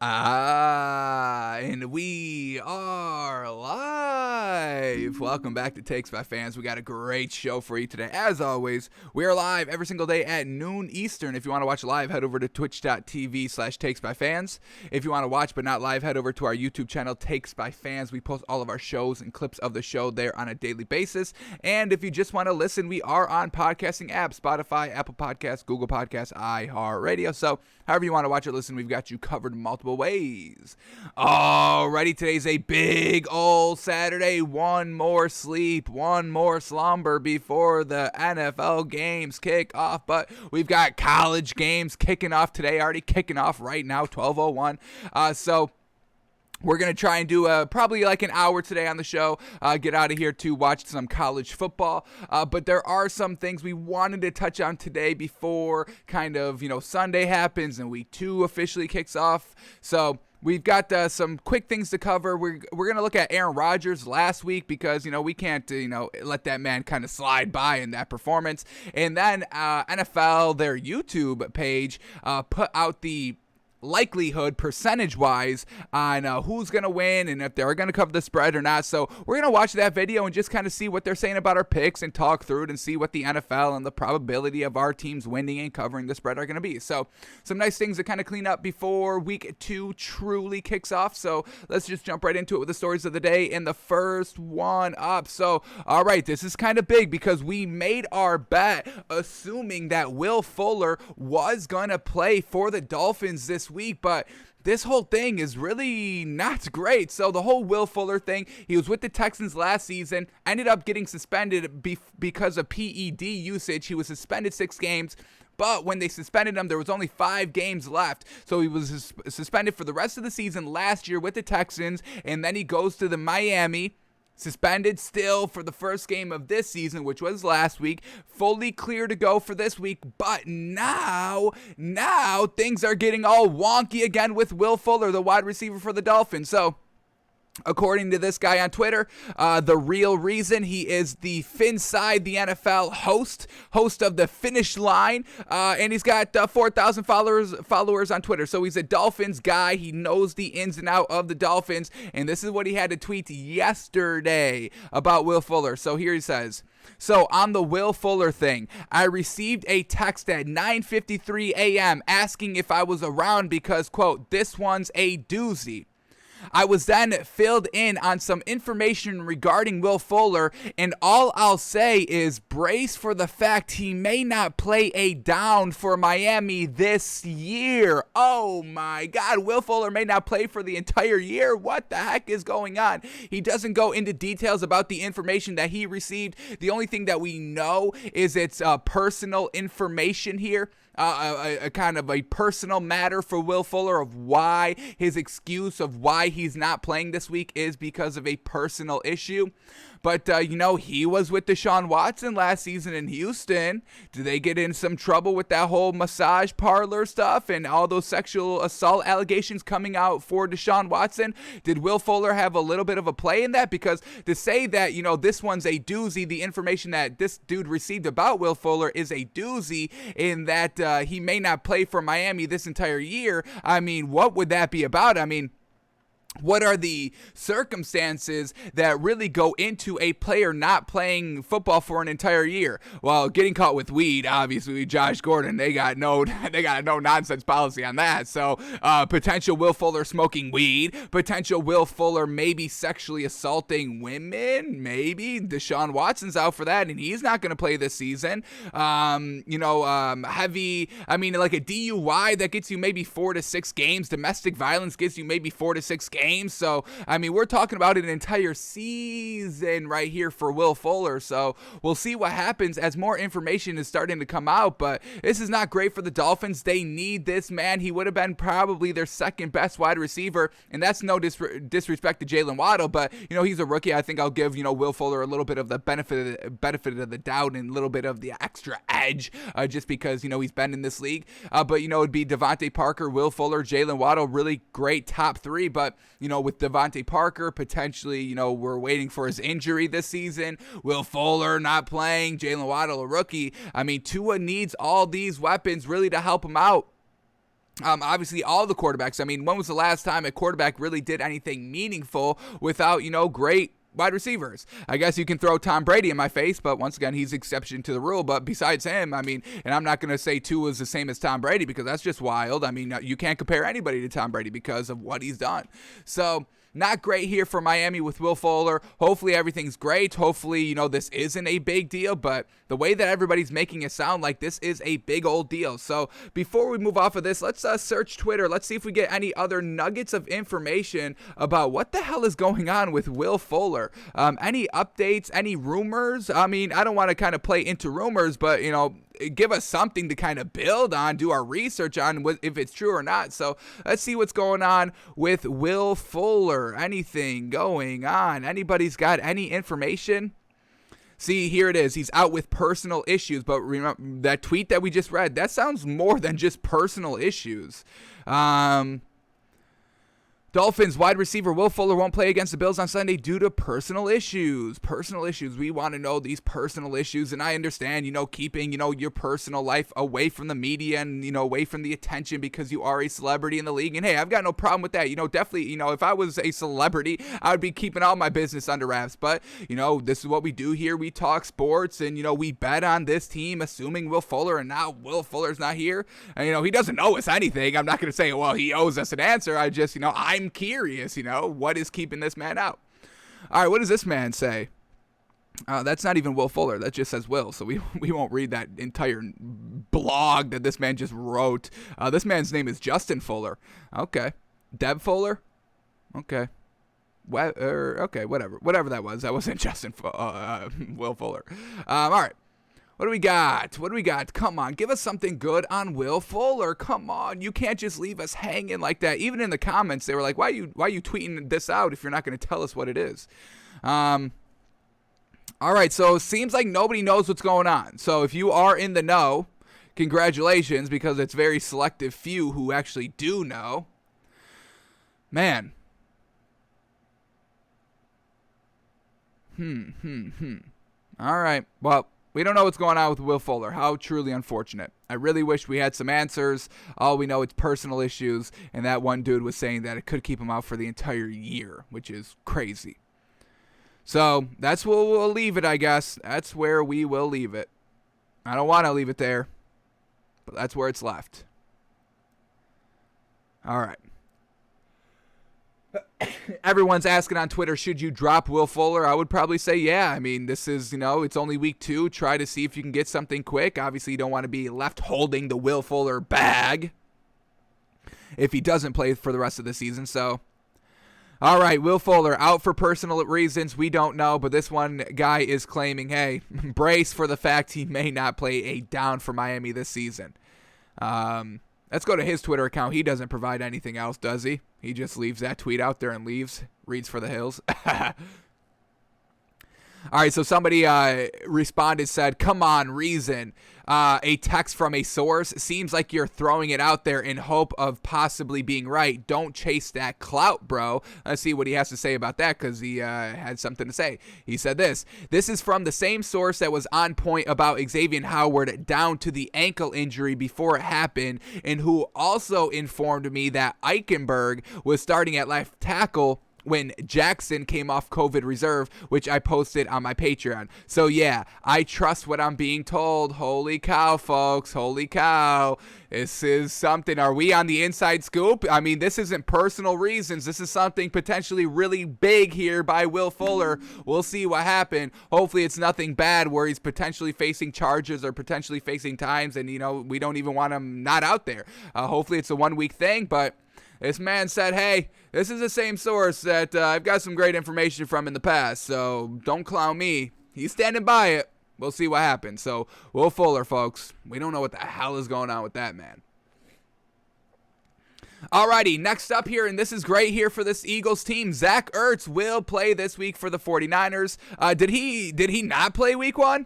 And we are live. Welcome back to Takes by Fans. We got a great show for you today. As always, we are live every single day at noon Eastern. If you want to watch live, head over to twitch.tv/takesbyfans. If you want to watch but not live, head over to our YouTube channel, Takes by Fans. We post all of our shows and clips of the show there on a daily basis. And if you just want to listen, we are on podcasting apps, Spotify, Apple Podcasts, Google Podcasts, iHeartRadio. So however you want to watch or listen, we've got you covered multiple ways. Alrighty, today's a big old Saturday. One more sleep, one more slumber before the NFL games kick off. But we've got college games kicking off today, already kicking off right now, 12:01. So we're going to try and do probably like an hour today on the show, get out of here to watch some college football. But there are some things we wanted to touch on today before Sunday happens and week 2 officially kicks off. So we've got some quick things to cover. We're going to look at Aaron Rodgers last week because, we can't, let that man kind of slide by in that performance. And then NFL, their YouTube page, put out the likelihood percentage-wise on who's going to win and if they're going to cover the spread or not. So we're going to watch that video and just kind of see what they're saying about our picks and talk through it and see what the NFL and the probability of our teams winning and covering the spread are going to be. So some nice things to kind of clean up before week 2 truly kicks off. So let's just jump right into it with the stories of the day. And the first one up. So, all right, this is kind of big because we made our bet assuming that Will Fuller was going to play for the Dolphins this week, but this whole thing is really not great. So the whole Will Fuller thing, he was with the Texans last season, ended up getting suspended because of PED usage. He was suspended 6 games. But when they suspended him, there was only 5 games left. So he was suspended for the rest of the season last year with the Texans, and then he goes to the Miami. Suspended still for the first game of this season, which was last week. Fully clear to go for this week. But now things are getting all wonky again with Will Fuller, the wide receiver for the Dolphins. So according to this guy on Twitter, the real reason he is the Finside the NFL host of the Finish Line, and he's got 4,000 followers on Twitter. So he's a Dolphins guy. He knows the ins and out of the Dolphins, and this is what he had to tweet yesterday about Will Fuller. So here he says, "So on the Will Fuller thing, I received a text at 9:53 a.m. asking if I was around because, quote, this one's a doozy. I was then filled in on some information regarding Will Fuller, and all I'll say is brace for the fact he may not play a down for Miami this year." Oh my God, Will Fuller may not play for the entire year? What the heck is going on? He doesn't go into details about the information that he received. The only thing that we know is it's personal information here. A kind of a personal matter for Will Fuller of why his excuse of why he's not playing this week is because of a personal issue. But, he was with Deshaun Watson last season in Houston. Did they get in some trouble with that whole massage parlor stuff and all those sexual assault allegations coming out for Deshaun Watson? Did Will Fuller have a little bit of a play in that? Because to say that, this one's a doozy, the information that this dude received about Will Fuller is a doozy in that he may not play for Miami this entire year. I mean, what would that be about? I mean, what are the circumstances that really go into a player not playing football for an entire year? Well, getting caught with weed, obviously, Josh Gordon, they got no nonsense policy on that. So, potential Will Fuller smoking weed, potential Will Fuller maybe sexually assaulting women, maybe Deshaun Watson's out for that, and he's not going to play this season. Heavy, like a DUI that gets you maybe 4 to 6 games. Domestic violence gets you maybe 4 to 6 games. So, we're talking about an entire season right here for Will Fuller. So, we'll see what happens as more information is starting to come out. But this is not great for the Dolphins. They need this man. He would have been probably their second best wide receiver. And that's no disrespect to Jalen Waddle. But, he's a rookie. I think I'll give, Will Fuller a little bit of the benefit of the doubt and a little bit of the extra edge just because, he's been in this league. But, it'd be Devontae Parker, Will Fuller, Jalen Waddle, really great top 3. But, with Devontae Parker, potentially, we're waiting for his injury this season. Will Fuller not playing, Jalen Waddle, a rookie. Tua needs all these weapons really to help him out. Obviously, all the quarterbacks. I mean, when was the last time a quarterback really did anything meaningful without, great wide receivers? I guess you can throw Tom Brady in my face, but once again, he's exception to the rule. But besides him, I mean, and I'm not going to say Tua is the same as Tom Brady because that's just wild. I mean, you can't compare anybody to Tom Brady because of what he's done. So, not great here for Miami with Will Fuller. Hopefully everything's great. Hopefully, this isn't a big deal, but the way that everybody's making it sound like this is a big old deal. So before we move off of this, let's search Twitter. Let's see if we get any other nuggets of information about what the hell is going on with Will Fuller. Any updates, any rumors? I mean, I don't want to kind of play into rumors, but, give us something to kind of build on, do our research on if it's true or not. So let's see what's going on with Will Fuller. Anything going on? Anybody's got any information? See, here it is. He's out with personal issues. But remember that tweet that we just read, that sounds more than just personal issues. Dolphins wide receiver Will Fuller won't play against the Bills on Sunday due to personal issues. Personal issues. We want to know these personal issues. And I understand, keeping, your personal life away from the media and, away from the attention because you are a celebrity in the league. And hey, I've got no problem with that. Definitely, if I was a celebrity, I would be keeping all my business under wraps. But, this is what we do here. We talk sports and, we bet on this team, assuming Will Fuller, and now Will Fuller's not here. And, he doesn't owe us anything. I'm not going to say, well, he owes us an answer. I just, I'm curious, what is keeping this man out? All right, what does this man say? That's not even Will Fuller. That just says Will, so we won't read that entire blog that this man just wrote. This man's name is Justin Fuller. Okay. Deb Fuller? Okay. Okay, whatever that was. That wasn't Will Fuller. All right. What do we got? Come on, give us something good on Will Fuller. Come on, you can't just leave us hanging like that. Even in the comments, they were like, why are you tweeting this out if you're not going to tell us what it is? All right, so it seems like nobody knows what's going on. So if you are in the know, congratulations, because it's very selective few who actually do know. Man. All right, well, we don't know what's going on with Will Fuller. How truly unfortunate. I really wish we had some answers. All we know it's personal issues, and that one dude was saying that it could keep him out for the entire year, which is crazy. So that's where we'll leave it, I guess. That's where we will leave it. I don't want to leave it there, but that's where it's left. All right. Everyone's asking on Twitter, should you drop Will Fuller? I would probably say, yeah. I mean, this is, it's only week 2. Try to see if you can get something quick. Obviously, you don't want to be left holding the Will Fuller bag if he doesn't play for the rest of the season. So, all right, Will Fuller out for personal reasons. We don't know, but this one guy is claiming, hey, brace for the fact he may not play a down for Miami this season. Let's go to his Twitter account. He doesn't provide anything else, does he? He just leaves that tweet out there and leaves. Reads for the hills. All right, so somebody responded, said, come on, reason. A text from a source. Seems like you're throwing it out there in hope of possibly being right. Don't chase that clout, bro. Let's see what he has to say about that, because he had something to say. He said this. This is from the same source that was on point about Xavier Howard down to the ankle injury before it happened, and who also informed me that Eichenberg was starting at left tackle when Jackson came off COVID reserve, which I posted on my Patreon. So yeah, I trust what I'm being told. Holy cow, folks. Holy cow. This is something. Are we on the inside scoop? I mean, this isn't personal reasons. This is something potentially really big here by Will Fuller. We'll see what happens. Hopefully it's nothing bad where he's potentially facing charges or potentially facing times and, we don't even want him not out there. Hopefully it's a 1-week thing, but this man said, hey, this is the same source that I've got some great information from in the past, so don't clown me. He's standing by it. We'll see what happens. So, Will Fuller, folks, we don't know what the hell is going on with that man. Alrighty, next up here, and this is great here for this Eagles team. Zach Ertz will play this week for the 49ers. Did he not play week 1?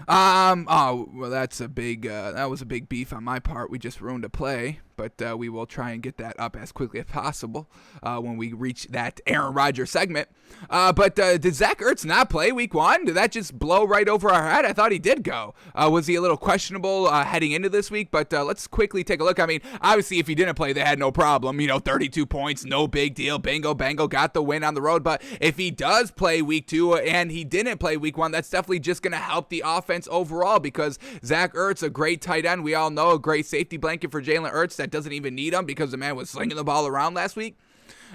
Oh, well, that's a big, that was a big beef on my part. We just ruined a play. but we will try and get that up as quickly as possible when we reach that Aaron Rodgers segment. But did Zach Ertz not play week 1? Did that just blow right over our head? I thought he did go. Was he a little questionable heading into this week? But let's quickly take a look. I mean, obviously, if he didn't play, they had no problem. 32 points, no big deal. Bingo, bango, got the win on the road. But if he does play week 2 and he didn't play week 1, that's definitely just going to help the offense overall, because Zach Ertz, a great tight end, we all know, a great safety blanket for Jalen Ertz that doesn't even need him because the man was slinging the ball around last week.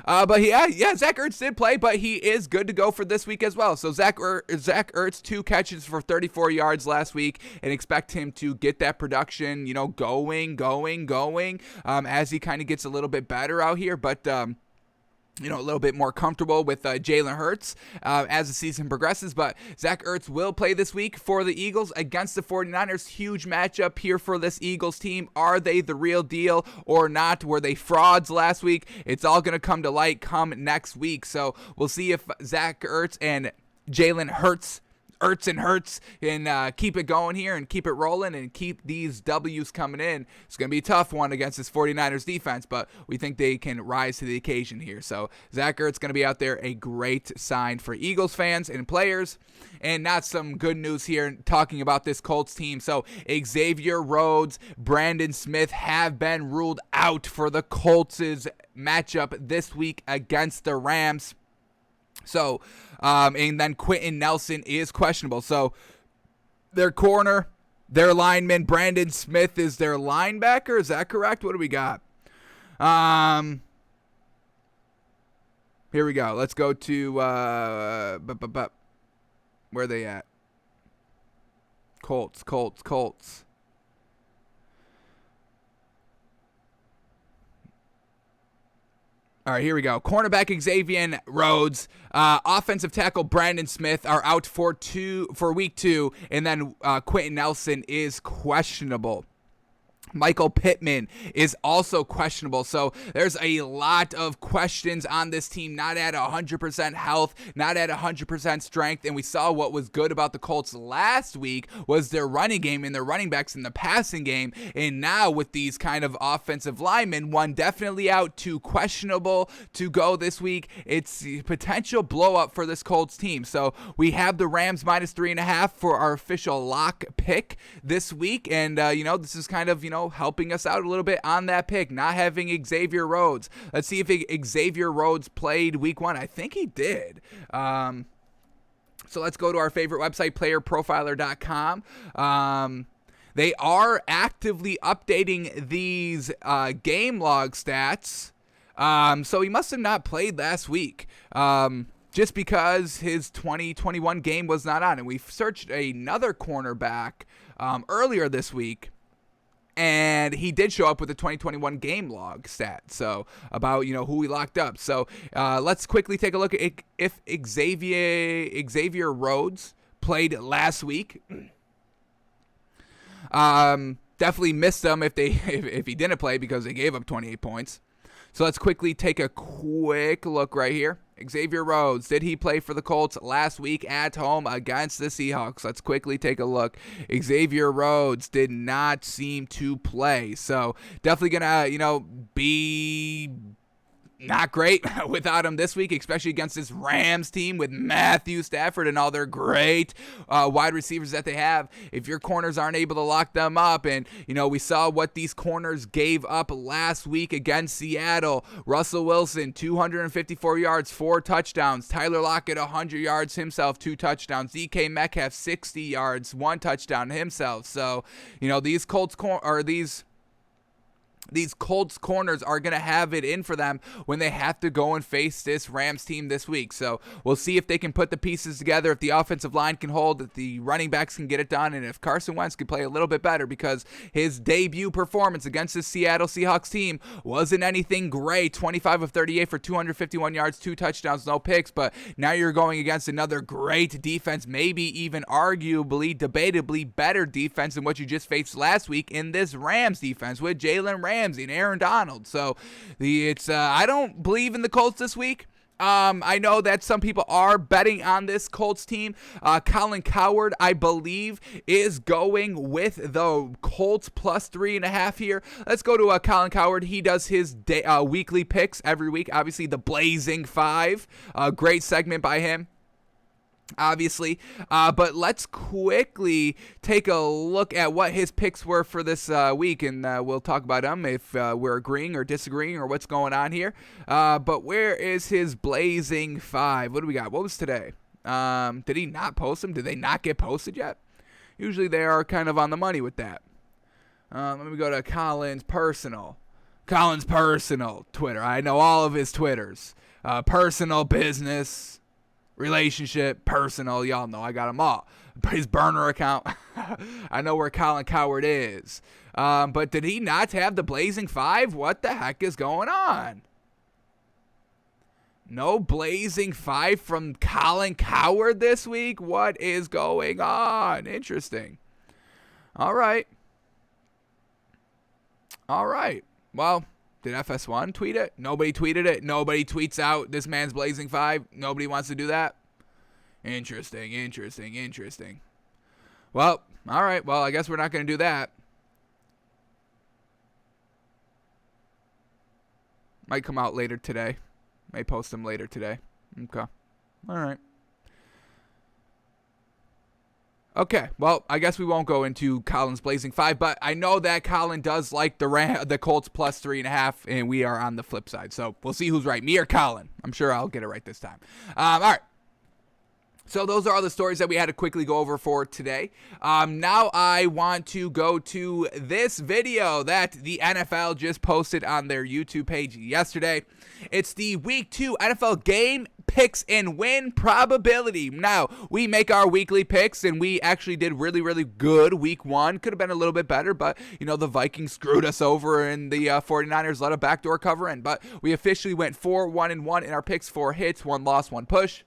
But yeah, Zach Ertz did play, but he is good to go for this week as well. So Zach Ertz, 2 catches for 34 yards last week, and expect him to get that production, going, as he kind of gets a little bit better out here. But a little bit more comfortable with Jalen Hurts as the season progresses. But Zach Ertz will play this week for the Eagles against the 49ers. Huge matchup here for this Eagles team. Are they the real deal or not? Were they frauds last week? It's all going to come to light come next week. So we'll see if Zach Ertz and Jalen Hurts and keep it going here and keep it rolling and keep these W's coming in. It's going to be a tough one against this 49ers defense, but we think they can rise to the occasion here. So Zach Ertz going to be out there, a great sign for Eagles fans and players. And not some good news here talking about this Colts team. So Xavier Rhodes, Brandon Smith have been ruled out for the Colts' matchup this week against the Rams. So, and then Quentin Nelson is questionable. So, their corner, their lineman, Brandon Smith is their linebacker. Is that correct? What do we got? Here we go. Let's go to, where are they at? Colts. All right, here we go. Cornerback Xavier Rhodes, offensive tackle Brandon Smith are out for week 2, and then Quentin Nelson is questionable. Michael Pittman is also questionable. So there's a lot of questions on this team, not at 100% health, not at 100% strength. And we saw what was good about the Colts last week was their running game and their running backs in the passing game. And now with these kind of offensive linemen, one definitely out, 2 questionable to go this week, it's a potential blow up for this Colts team. So we have the Rams -3.5 for our official lock pick this week. And, this is kind of, helping us out a little bit on that pick, not having Xavier Rhodes. Let's see if Xavier Rhodes played week 1. I think he did. So let's go to our favorite website, playerprofiler.com. They are actively updating these game log stats. So he must have not played last week. Just because his 2021 game was not on. And we searched another cornerback earlier this week, and he did show up with a 2021 game log stat, so about who we locked up. So let's quickly take a look at if Xavier Rhodes played last week. Definitely missed them if he didn't play because they gave up 28 points. So let's quickly take a quick look right here. Xavier Rhodes, did he play for the Colts last week at home against the Seahawks? Let's quickly take a look. Xavier Rhodes did not seem to play. So definitely going to, be not great without him this week, especially against this Rams team with Matthew Stafford and all their great wide receivers that they have. If your corners aren't able to lock them up, and we saw what these corners gave up last week against Seattle. Russell Wilson, 254 yards, 4 touchdowns. Tyler Lockett, 100 yards himself, 2 touchdowns. DK Metcalf, 60 yards, 1 touchdown himself. So these Colts corners are going to have it in for them when they have to go and face this Rams team this week. So we'll see if they can put the pieces together, if the offensive line can hold, if the running backs can get it done, and if Carson Wentz can play a little bit better, because his debut performance against the Seattle Seahawks team wasn't anything great. 25 of 38 for 251 yards, 2 touchdowns, no picks. But now you're going against another great defense, maybe even arguably, debatably better defense than what you just faced last week in this Rams defense with Jalen Ramsey and Aaron Donald. So I don't believe in the Colts this week. I know that some people are betting on this Colts team. Colin Cowherd, I believe, is going with the Colts plus 3.5 here. Let's go to Colin Cowherd. He does his weekly picks every week. Obviously, the Blazing Five. Great segment by him, obviously. But let's quickly take a look at what his picks were for this week, and we'll talk about them if we're agreeing or disagreeing or what's going on here. But where is his Blazing Five? What do we got? What was today? Did he not post them? Did they not get posted yet? Usually they are kind of on the money with that. Let me go to Colin's personal Twitter. I know all of his Twitters. Personal, business, relationship, personal. Y'all know I got them all. His burner account. I know where Colin Cowherd is. But did he not have the Blazing Five? What the heck is going on? No Blazing Five from Colin Cowherd this week? What is going on? Interesting. All right. Well, did FS1 tweet it? Nobody tweeted it. Nobody tweets out this man's Blazing Five. Nobody wants to do that. Interesting. Well, all right. Well, I guess we're not going to do that. Might come out later today. May post them later today. Okay. All right. Okay, well, I guess we won't go into Colin's Blazing Five, but I know that Colin does like the Colts plus 3.5, and we are on the flip side. So we'll see who's right, me or Colin. I'm sure I'll get it right this time. All right. So those are all the stories that we had to quickly go over for today. Now I want to go to this video that the NFL just posted on their YouTube page yesterday. It's the Week 2 NFL game picks and win probability. Now, we make our weekly picks, and we actually did really, really good Week 1. Could have been a little bit better, but, the Vikings screwed us over, and the 49ers let a backdoor cover in. But we officially went 4-1-1 in our picks, 4 hits, 1 loss, 1 push.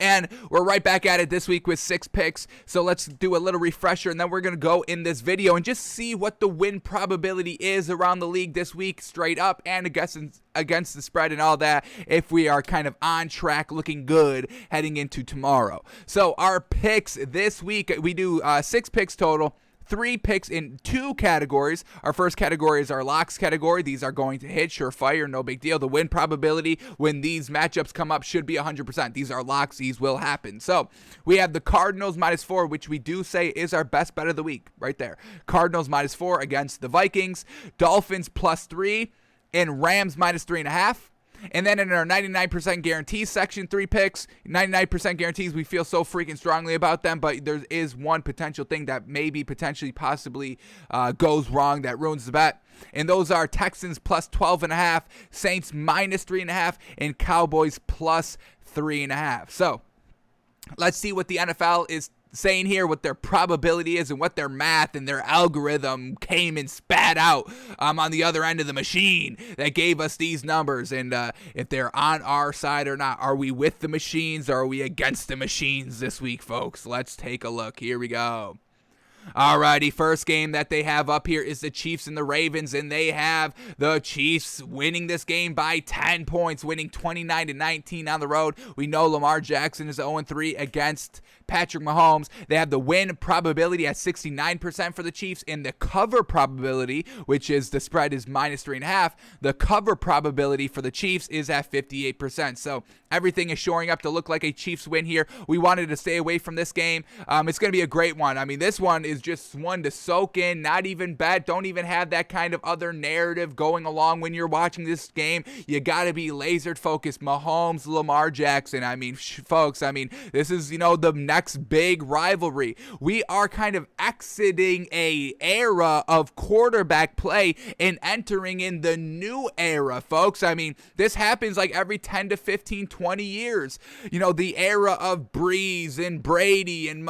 And we're right back at it this week with 6 picks. So let's do a little refresher, and then we're going to go in this video and just see what the win probability is around the league this week, straight up and against the spread and all that, if we are kind of on track, looking good heading into tomorrow. So our picks this week, we do 6 picks total. 3 picks in 2 categories. Our first category is our locks category. These are going to hit, surefire, no big deal. The win probability when these matchups come up should be 100%. These are locks. These will happen. So we have the Cardinals -4, which we do say is our best bet of the week right there. Cardinals -4 against the Vikings. Dolphins +3 and Rams -3.5. And then in our 99% guarantees section, 3 picks, 99% guarantees, we feel so freaking strongly about them, but there is one potential thing that maybe possibly goes wrong that ruins the bet. And those are Texans +12.5, Saints -3.5, and Cowboys +3.5. So let's see what the NFL is saying here, what their probability is and what their math and their algorithm came and spat out on the other end of the machine that gave us these numbers, and if they're on our side or not. Are we with the machines or are we against the machines this week, folks? Let's take a look. Here we go. Alrighty, first game that they have up here is the Chiefs and the Ravens, and they have the Chiefs winning this game by 10 points, winning 29-19 on the road. We know Lamar Jackson is 0-3 against Patrick Mahomes. They have the win probability at 69% for the Chiefs, and the cover probability, which is the spread is -3.5, the cover probability for the Chiefs is at 58%. So everything is shoring up to look like a Chiefs win here. We wanted to stay away from this game. It's going to be a great one. I mean, this one is just one to soak in, not even bet, don't even have that kind of other narrative going along when you're watching this game. You got to be laser focused. Mahomes, Lamar Jackson. I mean, folks, this is, the next big rivalry. We are kind of exiting a era of quarterback play and entering in the new era, folks. This happens like every 10 to 15, 20 years. The era of Breeze and Brady and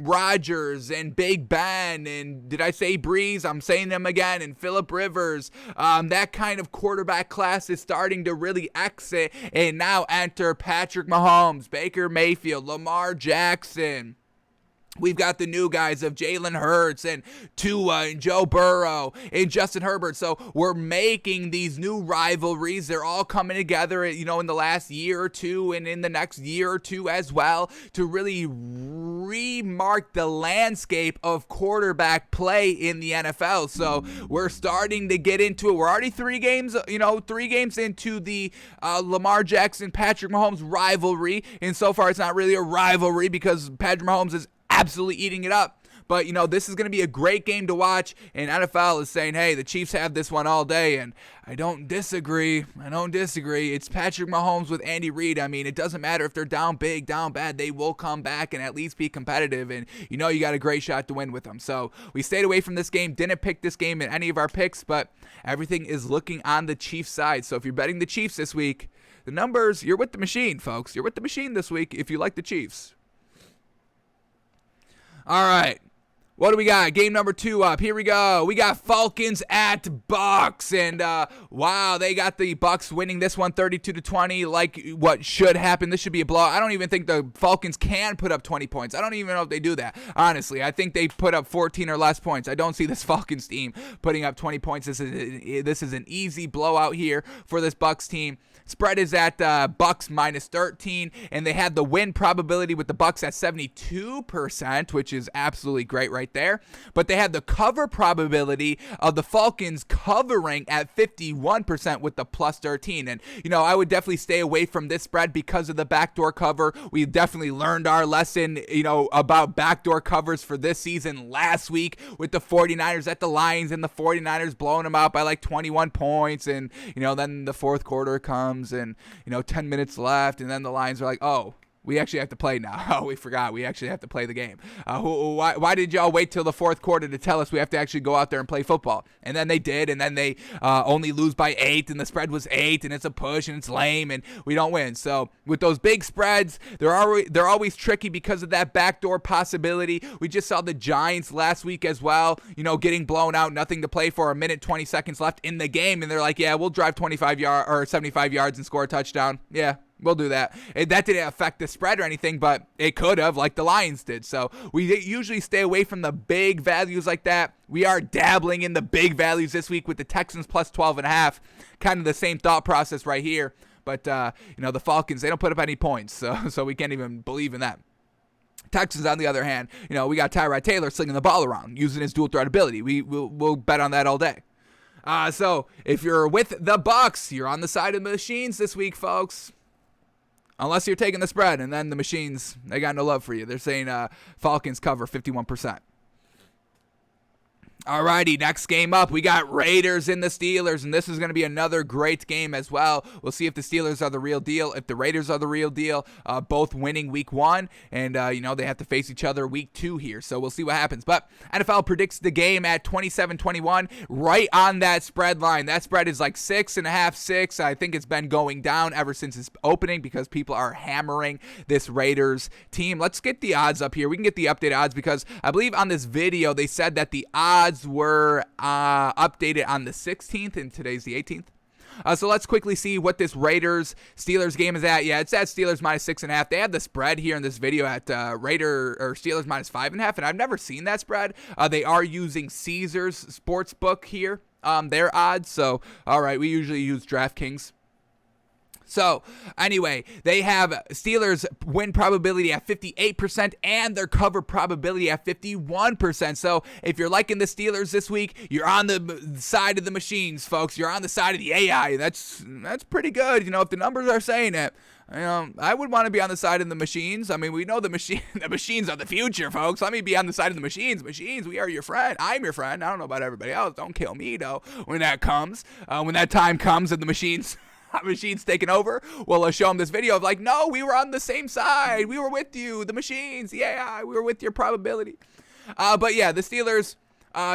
Rodgers and Big Ben, and did I say Breeze? I'm saying them again, and Phillip Rivers. That kind of quarterback class is starting to really exit, and now enter Patrick Mahomes, Baker Mayfield, Lamar Jackson. We've got the new guys of Jalen Hurts and Tua and Joe Burrow and Justin Herbert. So we're making these new rivalries. They're all coming together, in the last year or two and in the next year or two as well to really remark the landscape of quarterback play in the NFL. So we're starting to get into it. We're already 3 games into the Lamar Jackson, Patrick Mahomes rivalry. And so far it's not really a rivalry because Patrick Mahomes is absolutely eating it up. But, this is going to be a great game to watch, and NFL is saying, hey, the Chiefs have this one all day, and I don't disagree. It's Patrick Mahomes with Andy Reid. I mean, it doesn't matter if they're down big, down bad. They will come back and at least be competitive, and you got a great shot to win with them. So we stayed away from this game, didn't pick this game in any of our picks, but everything is looking on the Chiefs side. So if you're betting the Chiefs this week, the numbers, you're with the machine, folks. You're with the machine this week if you like the Chiefs. All right, what do we got? Game number 2 up. Here we go. We got Falcons at Bucks, and wow, they got the Bucks winning this one 32-20, like what should happen. This should be a blowout. I don't even think the Falcons can put up 20 points. I don't even know if they do that, honestly. I think they put up 14 or less points. I don't see this Falcons team putting up 20 points. This is an easy blowout here for this Bucks team. Spread is at Bucks -13, and they had the win probability with the Bucks at 72%, which is absolutely great right there. But they had the cover probability of the Falcons covering at 51% with the +13. And, I would definitely stay away from this spread because of the backdoor cover. We definitely learned our lesson, about backdoor covers for this season last week with the 49ers at the Lions and the 49ers blowing them out by like 21 points. And, then the fourth quarter comes and 10 minutes left, and then the Lions are like, oh, we actually have to play now. Oh, we forgot. We actually have to play the game. Why did y'all wait till the fourth quarter to tell us we have to actually go out there and play football? And then they did, and then they only lose by 8, and the spread was 8, and it's a push, and it's lame, and we don't win. So with those big spreads, they're always tricky because of that backdoor possibility. We just saw the Giants last week as well, getting blown out, nothing to play for, a minute, 20 seconds left in the game, and they're like, yeah, we'll drive 75 yards or 75 yards and score a touchdown. Yeah. We'll do that. That didn't affect the spread or anything, but it could have, like the Lions did. So we usually stay away from the big values like that. We are dabbling in the big values this week with the Texans +12.5. Kind of the same thought process right here. But, the Falcons, they don't put up any points, so we can't even believe in that. Texans, on the other hand, we got Tyrod Taylor slinging the ball around, using his dual threat ability. We'll bet on that all day. So if you're with the Bucks, you're on the side of the machines this week, folks. Unless you're taking the spread, and then the machines, they got no love for you. They're saying Falcons cover 51%. Alrighty, next game up, we got Raiders and the Steelers, and this is going to be another great game as well. We'll see if the Steelers are the real deal, if the Raiders are the real deal, both winning week 1, and, they have to face each other week 2 here, so we'll see what happens. But NFL predicts the game at 27-21, right on that spread line. That spread is like 6.5, 6. I think it's been going down ever since its opening because people are hammering this Raiders team. Let's get the odds up here. We can get the updated odds because I believe on this video they said that the odds were updated on the 16th, and today's the 18th. So let's quickly see what this Raiders-Steelers game is at. Yeah, it's at Steelers -6.5. They have the spread here in this video at Steelers -5.5, and I've never seen that spread. They are using Caesars Sportsbook here, their odds. So, all right, we usually use DraftKings. So, anyway, they have Steelers win probability at 58% and their cover probability at 51%. So, if you're liking the Steelers this week, you're on the side of the machines, folks. You're on the side of the AI. That's pretty good, if the numbers are saying it. I would want to be on the side of the machines. I mean, we know the machines are the future, folks. Let me be on the side of the machines. Machines, we are your friend. I'm your friend. I don't know about everybody else. Don't kill me, though, when that comes. When that time comes and the machines taking over, we'll show them this video of like, no, we were on the same side. We were with you, the machines. Yeah, we were with your probability. But yeah, the Steelers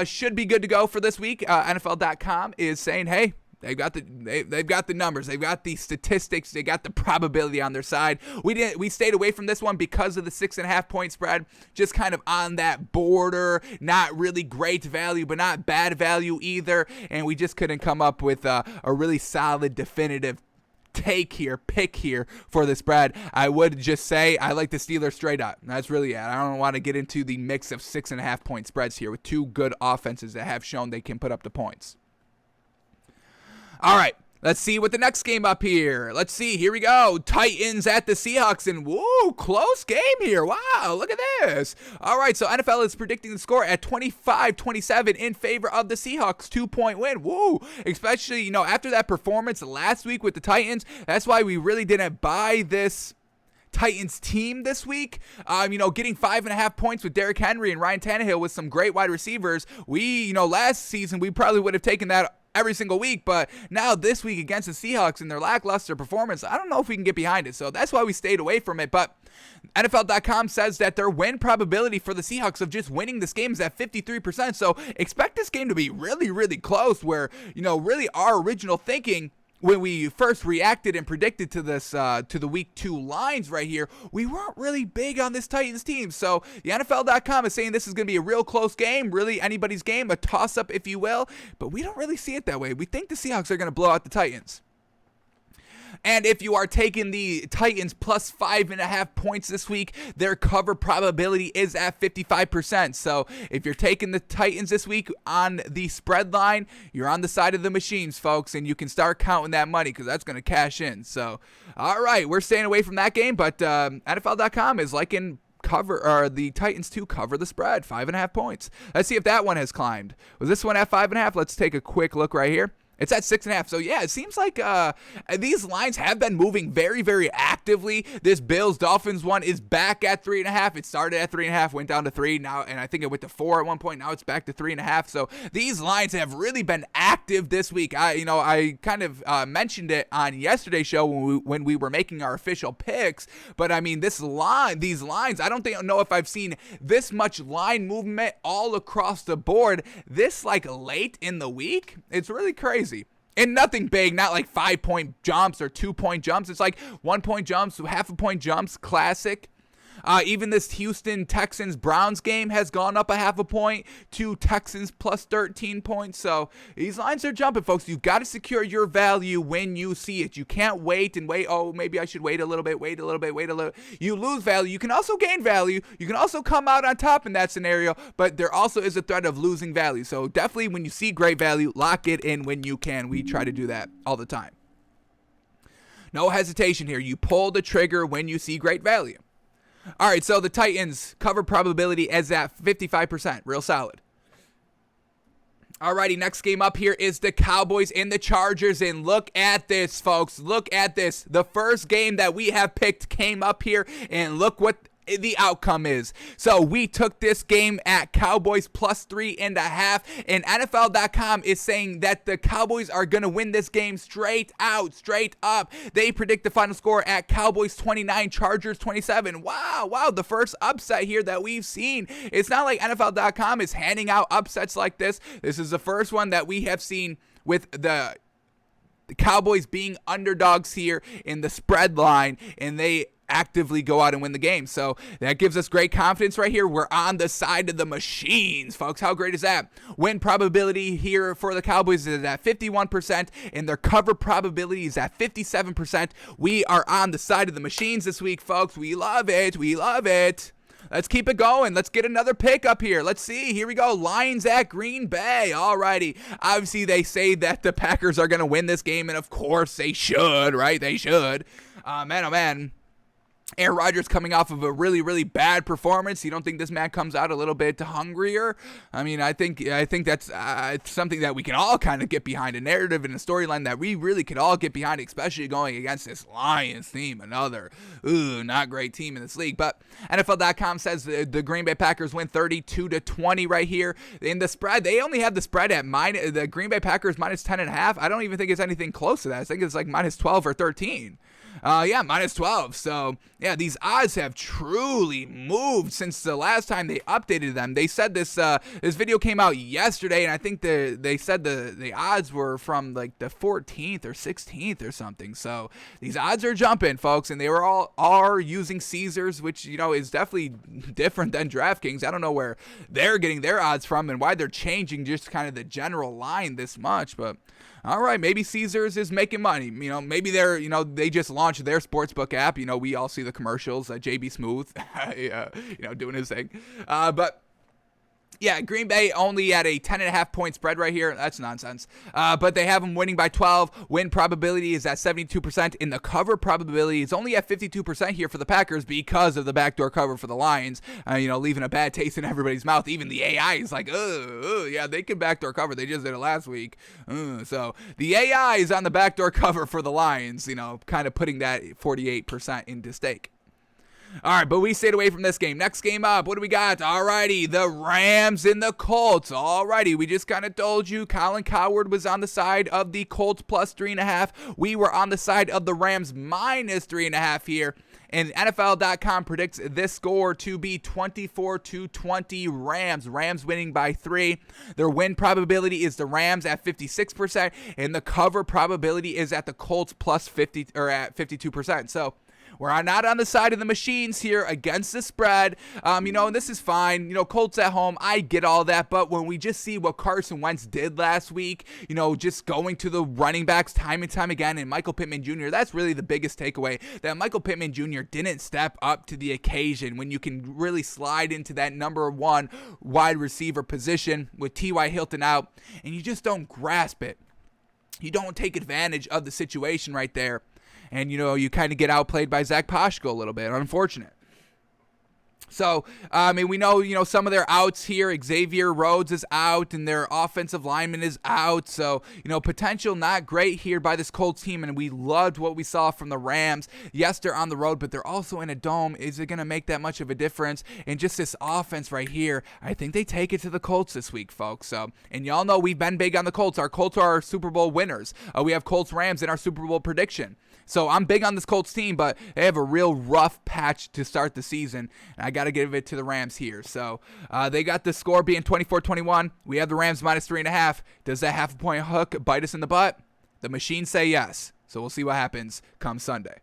should be good to go for this week. NFL.com is saying, hey, they've got the numbers, they've got the statistics, they got the probability on their side. We stayed away from this one because of the 6.5 point spread, just kind of on that border, not really great value, but not bad value either. And we just couldn't come up with a really solid, definitive pick here for the spread, I would just say I like the Steelers straight up. That's really it. I don't want to get into the mix of 6.5 point spreads here with two good offenses that have shown they can put up the points. All right. Let's see what the next game up here. Let's see. Here we go. Titans at the Seahawks. And woo, close game here. Wow, look at this. All right, so NFL is predicting the score at 25-27 in favor of the Seahawks. 2-point win. Woo. Especially, after that performance last week with the Titans, that's why we really didn't buy this Titans team this week. Getting 5.5 points with Derrick Henry and Ryan Tannehill with some great wide receivers. Last season, we probably would have taken that every single week, but now this week against the Seahawks and their lackluster performance, I don't know if we can get behind it, so that's why we stayed away from it. But NFL.com says that their win probability for the Seahawks of just winning this game is at 53%, so expect this game to be really, really close, where, really our original thinking when we first reacted and predicted to this, to the week 2 lines right here, we weren't really big on this Titans team. So the NFL.com is saying this is going to be a real close game, really anybody's game, a toss-up, if you will. But we don't really see it that way. We think the Seahawks are going to blow out the Titans. And if you are taking the Titans plus 5.5 points this week, their cover probability is at 55%. So if you're taking the Titans this week on the spread line, you're on the side of the machines, folks, and you can start counting that money because that's going to cash in. So, all right, we're staying away from that game, but NFL.com is liking the Titans to cover the spread, 5.5 points. Let's see if that one has climbed. Was this one at 5.5? Let's take a quick look right here. It's at 6.5. So, yeah, it seems like these lines have been moving very, very actively. This Bills-Dolphins one is back at 3.5. It started at 3.5, went down to 3 now, and I think it went to 4 at one point. Now it's back to 3.5. So these lines have really been active this week. I kind of mentioned it on yesterday's show when we were making our official picks. But, these lines, I don't know if I've seen this much line movement all across the board this, late in the week. It's really crazy. And nothing big, not like 5-point jumps or 2-point jumps. It's like 1-point jumps, half-a-point jumps, classic. Even this Houston Texans-Browns game has gone up 0.5 point to Texans plus 13 points. So these lines are jumping, folks. You've got to secure your value when you see it. You can't wait and wait. Oh, maybe I should wait a little bit. You lose value. You can also gain value. You can also come out on top in that scenario, but there also is a threat of losing value. So definitely when you see great value, lock it in when you can. We try to do that all the time. No hesitation here. You pull the trigger when you see great value. All right, so the Titans cover probability is at 55%. Real solid. Alrighty, next game up here is the Cowboys and the Chargers, and look at this, folks. Look at this. The first game that we have picked came up here, and look what the outcome is. So we took this game at Cowboys plus 3.5, and NFL.com is saying that the Cowboys are going to win this game straight up. They predict the final score at Cowboys 29, Chargers 27. Wow, the first upset here that we've seen. It's not like NFL.com is handing out upsets like this. This is the first one that we have seen with the Cowboys being underdogs here in the spread line, and they actively go out and win the game. So that gives us great confidence right here. We're on the side of the machines, folks. How great is that? Win probability here for the Cowboys is at 51%, and their cover probability is at 57%. We are on the side of the machines this week, folks. We love it. Let's keep it going. Let's get another pick up here. Let's see. Here we go. Lions at Green Bay. Alrighty. Obviously, they say that the Packers are going to win this game, and of course they should, right? They should. Man. Aaron Rodgers coming off of a really, really bad performance. You don't think this man comes out a little bit hungrier? I think that's something that we can all kind of get behind, a narrative and a storyline that we really could all get behind, especially going against this Lions team, another not great team in this league. But NFL.com says the Green Bay Packers win 32-20 right here. In the spread, they only have the spread at the Green Bay Packers minus 10.5. I don't even think it's anything close to that. I think it's like minus 12 or 13. Minus 12. So Yeah, these odds have truly moved since the last time they updated them. They said this video came out yesterday, and I think they said the odds were from like the 14th or 16th or something. So these odds are jumping, folks, and they are using Caesars, which is definitely different than DraftKings. I don't know where they're getting their odds from and why they're changing just kind of the general line this much, but. All right, maybe Caesars is making money. Maybe they just launched their sportsbook app. We all see the commercials. JB Smooth, doing his thing. But yeah, Green Bay only at a 10.5 point spread right here. That's nonsense. But they have them winning by 12. Win probability is at 72%. In the cover probability is only at 52% here for the Packers because of the backdoor cover for the Lions. Leaving a bad taste in everybody's mouth. Even the AI is like, yeah, they can backdoor cover. They just did it last week. So the AI is on the backdoor cover for the Lions. Kind of putting that 48% into stake. All right, but we stayed away from this game. Next game up, what do we got? All righty, the Rams and the Colts. All righty, we just kind of told you Colin Cowherd was on the side of the Colts plus 3.5. We were on the side of the Rams minus 3.5 here. And NFL.com predicts this score to be 24-20 Rams. Rams winning by 3. Their win probability is the Rams at 56%, and the cover probability is at the Colts plus 50 or at 52%. So we're not on the side of the machines here against the spread. And this is fine. Colts at home, I get all that. But when we just see what Carson Wentz did last week, just going to the running backs time and time again, and Michael Pittman Jr., that's really the biggest takeaway, that Michael Pittman Jr. didn't step up to the occasion when you can really slide into that number 1 wide receiver position with T.Y. Hilton out, and you just don't grasp it. You don't take advantage of the situation right there. And, you kind of get outplayed by Zach Poshko a little bit. Unfortunate. So, we know, some of their outs here. Xavier Rhodes is out, and their offensive lineman is out. So, potential not great here by this Colts team, and we loved what we saw from the Rams. Yes, they're on the road, but they're also in a dome. Is it going to make that much of a difference? And just this offense right here, I think they take it to the Colts this week, folks. So, and y'all know we've been big on the Colts. Our Colts are our Super Bowl winners. We have Colts-Rams in our Super Bowl prediction. So I'm big on this Colts team, but they have a real rough patch to start the season, and I got to give it to the Rams here. So they got the score being 24-21. We have the Rams minus 3.5. Does that half-a-point hook bite us in the butt? The machines say yes. So we'll see what happens come Sunday.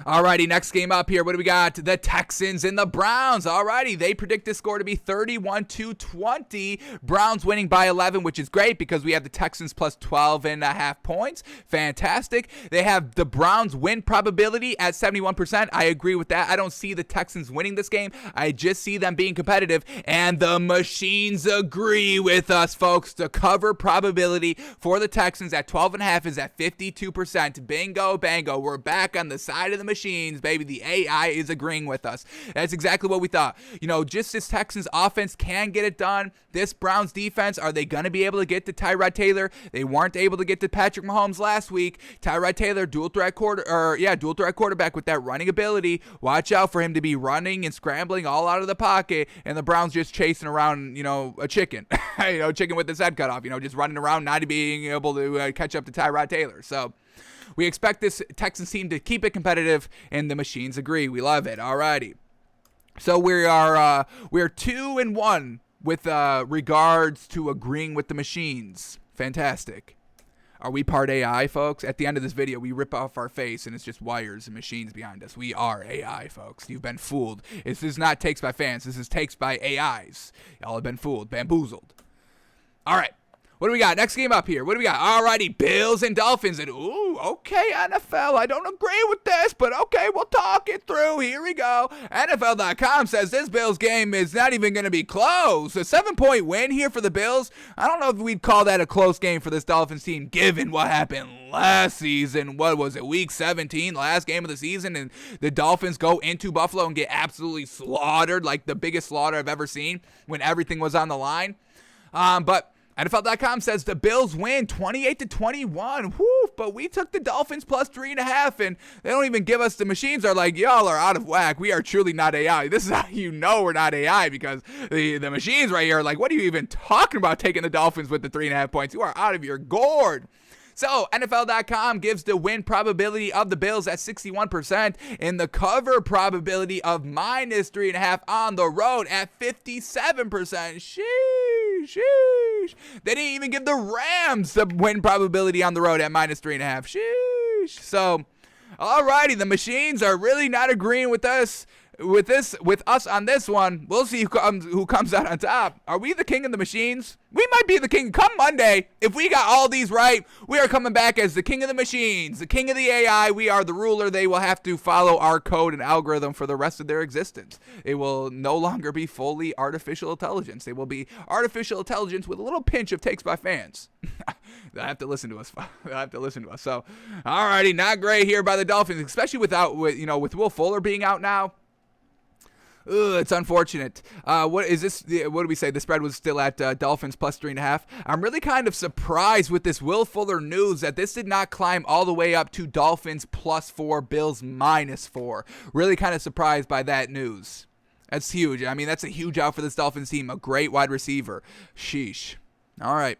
Alrighty, next game up here. What do we got? The Texans and the Browns. Alrighty, they predict this score to be 31-20. Browns winning by 11, which is great because we have the Texans plus 12.5 points. Fantastic. They have the Browns win probability at 71%. I agree with that. I don't see the Texans winning this game. I just see them being competitive, and the machines agree with us, folks. The cover probability for the Texans at 12.5 is at 52%. Bingo, bango. We're back on the side of the machines, baby. The AI is agreeing with us. That's exactly what we thought. Just this Texans offense can get it done. This Browns defense, are they going to be able to get to Tyrod Taylor? They weren't able to get to Patrick Mahomes last week. Tyrod Taylor, dual threat quarterback with that running ability. Watch out for him to be running and scrambling all out of the pocket, and the Browns just chasing around, a chicken, chicken with his head cut off, just running around, not being able to catch up to Tyrod Taylor. So we expect this Texans team to keep it competitive, and the machines agree. We love it. Alrighty. So we're 2-1 with regards to agreeing with the machines. Fantastic. Are we part AI, folks? At the end of this video, we rip off our face, and it's just wires and machines behind us. We are AI, folks. You've been fooled. This is not takes by fans. This is takes by AIs. Y'all have been fooled, bamboozled. All right. What do we got? Next game up here. What do we got? Alrighty, Bills and Dolphins. And okay, NFL. I don't agree with this, but okay, we'll talk it through. Here we go. NFL.com says this Bills game is not even going to be close. A 7-point win here for the Bills. I don't know if we'd call that a close game for this Dolphins team, given what happened last season. What was it? Week 17, last game of the season, and the Dolphins go into Buffalo and get absolutely slaughtered, like the biggest slaughter I've ever seen when everything was on the line. But NFL.com says the Bills win 28-21. Woo, but we took the Dolphins plus 3.5, and they don't even give us. The machines are like, y'all are out of whack. We are truly not AI. This is how you know we're not AI, because the machines right here are like, what are you even talking about taking the Dolphins with the 3.5 points? You are out of your gourd. So NFL.com gives the win probability of the Bills at 61% and the cover probability of -3.5 on the road at 57%. Sheesh. They didn't even give the Rams the win probability on the road at -3.5. Sheesh. So, alrighty, the machines are really not agreeing with us. With us on this one. We'll see who comes out on top. Are we the king of the machines? We might be the king. Come Monday, if we got all these right, we are coming back as the king of the machines, the king of the AI. We are the ruler. They will have to follow our code and algorithm for the rest of their existence. It will no longer be fully artificial intelligence. They will be artificial intelligence with a little pinch of takes by fans. They'll have to listen to us. So, alrighty, not great here by the Dolphins, especially with Will Fuller being out now. Ugh, it's unfortunate. What is this? What do we say? The spread was still at Dolphins plus 3.5. I'm really kind of surprised with this Will Fuller news that this did not climb all the way up to Dolphins +4, Bills -4. Really kind of surprised by that news. That's huge. I mean, that's a huge out for this Dolphins team. A great wide receiver. Sheesh. All right.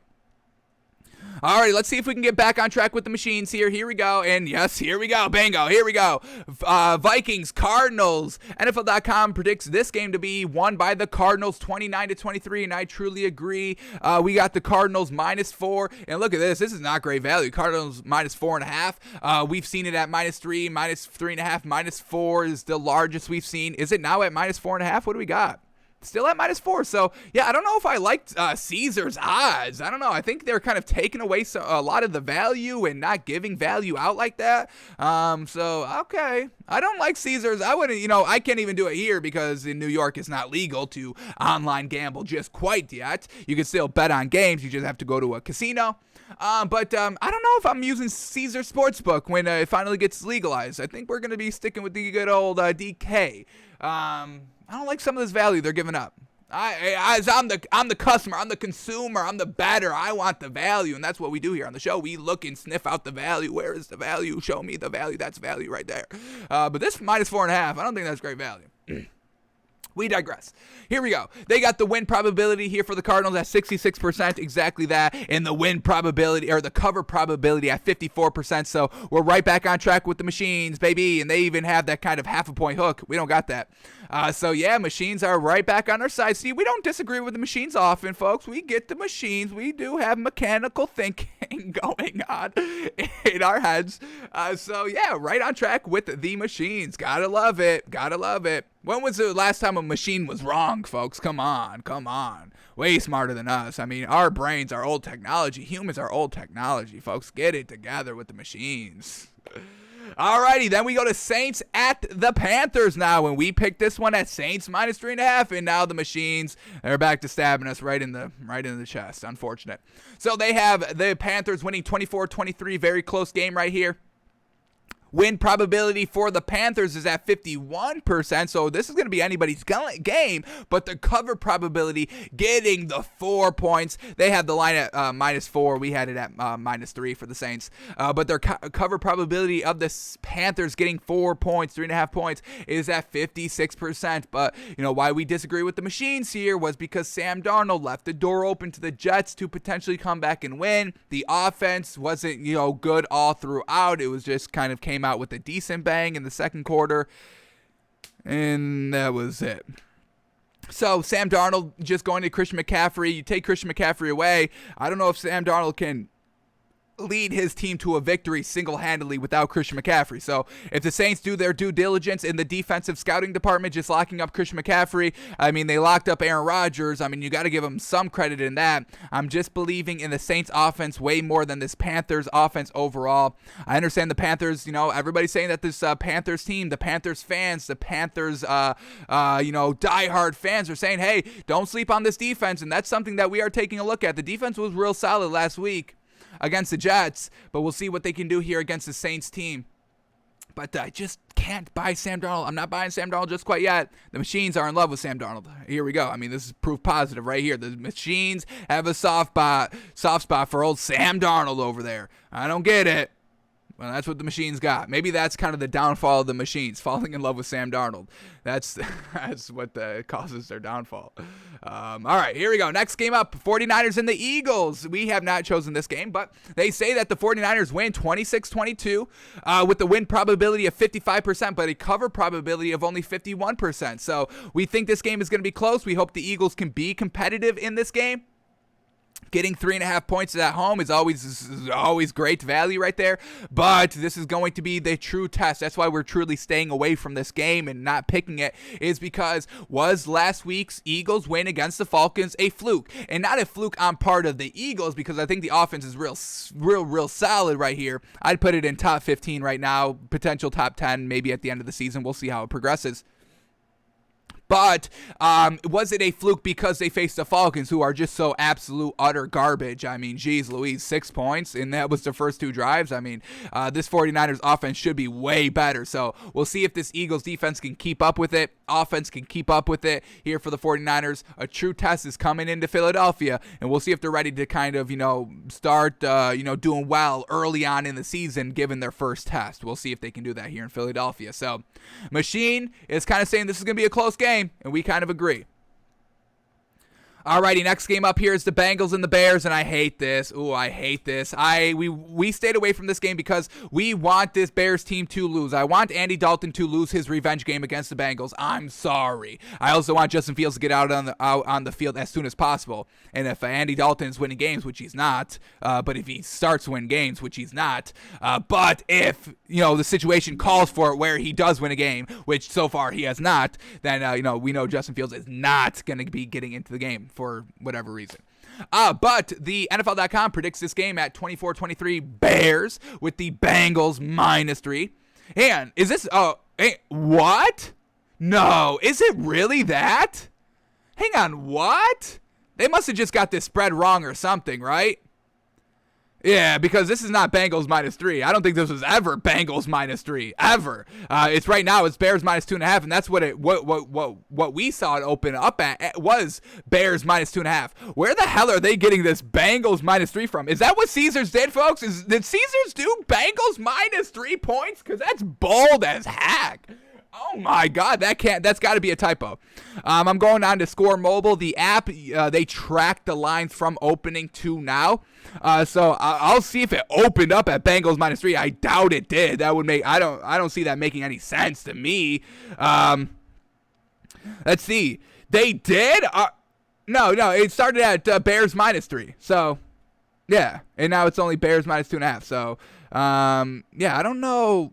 Alrighty, let's see if we can get back on track with the machines here. Here we go. And yes, here we go. Bingo. Here we go. Vikings, Cardinals. NFL.com predicts this game to be won by the Cardinals 29-23, and I truly agree. We got the Cardinals -4. And look at this. This is not great value. Cardinals -4.5. We've seen it at -3, -3.5, -4 is the largest we've seen. Is it now at -4.5? What do we got? Still at -4. So, yeah, I don't know if I liked Caesar's odds. I don't know. I think they're kind of taking away a lot of the value and not giving value out like that. So, okay. I don't like Caesar's. I wouldn't, I can't even do it here because in New York it's not legal to online gamble just quite yet. You can still bet on games. You just have to go to a casino. But I don't know if I'm using Caesar Sportsbook when it finally gets legalized. I think we're going to be sticking with the good old DK. I don't like some of this value they're giving up. I'm the customer, I'm the consumer, I'm the bettor. I want the value, and that's what we do here on the show. We look and sniff out the value. Where is the value? Show me the value. That's value right there. But this -4.5, I don't think that's great value. We digress. Here we go. They got the win probability here for the Cardinals at 66%, exactly that, and the win probability or the cover probability at 54%. So we're right back on track with the machines, baby, and they even have that kind of half a point hook. We don't got that. So yeah, machines are right back on our side. See, we don't disagree with the machines often, folks. We get the machines. We do have mechanical thinking going on in our heads. So yeah, right on track with the machines. Gotta love it. Gotta love it. When was the last time a machine was wrong, folks? Come on. Way smarter than us. I mean, our brains are old technology. Humans are old technology, folks. Get it together with the machines. Alrighty, then we go to Saints at the Panthers now, and we picked this one at Saints -3.5, and now the machines are back to stabbing us right in the chest. Unfortunate. So they have the Panthers winning 24-23, very close game right here. Win probability for the Panthers is at 51%, so this is going to be anybody's game, but the cover probability getting the 4 points. They have the line at -4. We had it at -3 for the Saints, but their cover probability of the Panthers getting 4 points, 3.5 points, is at 56%. But, why we disagree with the machines here was because Sam Darnold left the door open to the Jets to potentially come back and win. The offense wasn't, good all throughout. It was just kind of came out with a decent bang in the second quarter, and that was it. So Sam Darnold just going to Christian McCaffrey. You take Christian McCaffrey away, I don't know if Sam Darnold can lead his team to a victory single-handedly without Christian McCaffrey. So if the Saints do their due diligence in the defensive scouting department, just locking up Christian McCaffrey, I mean, they locked up Aaron Rodgers. I mean, you got to give them some credit in that. I'm just believing in the Saints offense way more than this Panthers offense overall. I understand the Panthers, everybody's saying that this Panthers team, the Panthers fans, the Panthers, diehard fans are saying, hey, don't sleep on this defense, and that's something that we are taking a look at. The defense was real solid last week against the Jets, but we'll see what they can do here against the Saints team. But I just can't buy Sam Darnold. I'm not buying Sam Darnold just quite yet. The machines are in love with Sam Darnold. Here we go. I mean, this is proof positive right here. The machines have a soft spot for old Sam Darnold over there. I don't get it. Well, that's what the Machines got. Maybe that's kind of the downfall of the Machines, falling in love with Sam Darnold. That's what causes their downfall. All right, here we go. Next game up, 49ers and the Eagles. We have not chosen this game, but they say that the 49ers win 26-22 with the win probability of 55%, but a cover probability of only 51%. So we think this game is going to be close. We hope the Eagles can be competitive in this game. Getting 3.5 points at home is always great value right there, but this is going to be the true test. That's why we're truly staying away from this game and not picking it, is because was last week's Eagles win against the Falcons a fluke? And not a fluke on part of the Eagles, because I think the offense is real solid right here. I'd put it in top 15 right now, potential top 10 maybe at the end of the season. We'll see how it progresses. But was it a fluke because they faced the Falcons, who are just so absolute utter garbage? I mean, geez Louise, 6 points, and that was the first 2 drives. I mean, this 49ers offense should be way better. So we'll see if this Eagles defense can keep up with it. Offense can keep up with it here for the 49ers. A true test is coming into Philadelphia, and we'll see if they're ready to kind of, start, doing well early on in the season, given their first test. We'll see if they can do that here in Philadelphia. So Machine is kind of saying this is going to be a close game. And we kind of agree. Alrighty, next game up here is the Bengals and the Bears, and I hate this. Ooh, I hate this. We stayed away from this game because we want this Bears team to lose. I want Andy Dalton to lose his revenge game against the Bengals. I'm sorry. I also want Justin Fields to get out on the field as soon as possible. And if Andy Dalton is winning games, which he's not, but if he starts to win games, which he's not, but if the situation calls for it where he does win a game, which so far he has not, then we know Justin Fields is not going to be getting into the game for whatever reason. But the NFL.com predicts this game at 24-23 Bears with the Bengals -3. And is this, what? No, is it really that? Hang on, what? They must have just got this spread wrong or something, right? Yeah, because this is not Bengals -3. I don't think this was ever Bengals -3 ever. It's right now. It's Bears -2.5, and that's what we saw it open up at was Bears -2.5. Where the hell are they getting this Bengals -3 from? Is that what Caesars did, folks? Did Caesars do Bengals -3 points? Because that's bold as heck. Oh my God, that's got to be a typo. I'm going on to Score Mobile, the app. They track the lines from opening to now. So I'll see if it opened up at Bengals -3. I doubt it did. That would make I don't see that making any sense to me. Let's see. They did. No, it started at Bears -3. So yeah, and now it's only Bears -2.5. So I don't know.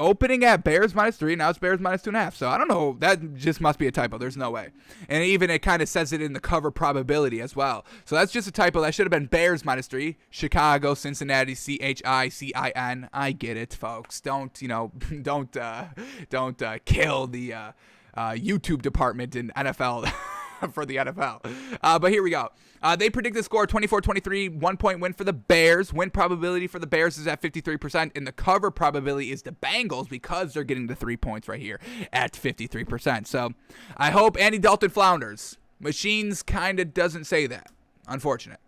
Opening at Bears -3, now it's Bears -2.5. So I don't know. That just must be a typo. There's no way. And even it kind of says it in the cover probability as well. So that's just a typo. That should have been Bears -3. Chicago, Cincinnati, CHICIN. I get it, folks. Don't kill the YouTube department in NFL. For the NFL. But here we go. They predict the score 24-23, 1-point win for the Bears. Win probability for the Bears is at 53%, and the cover probability is the Bengals because they're getting the 3 points right here at 53%. So I hope Andy Dalton flounders. Machines kind of doesn't say that. Unfortunate.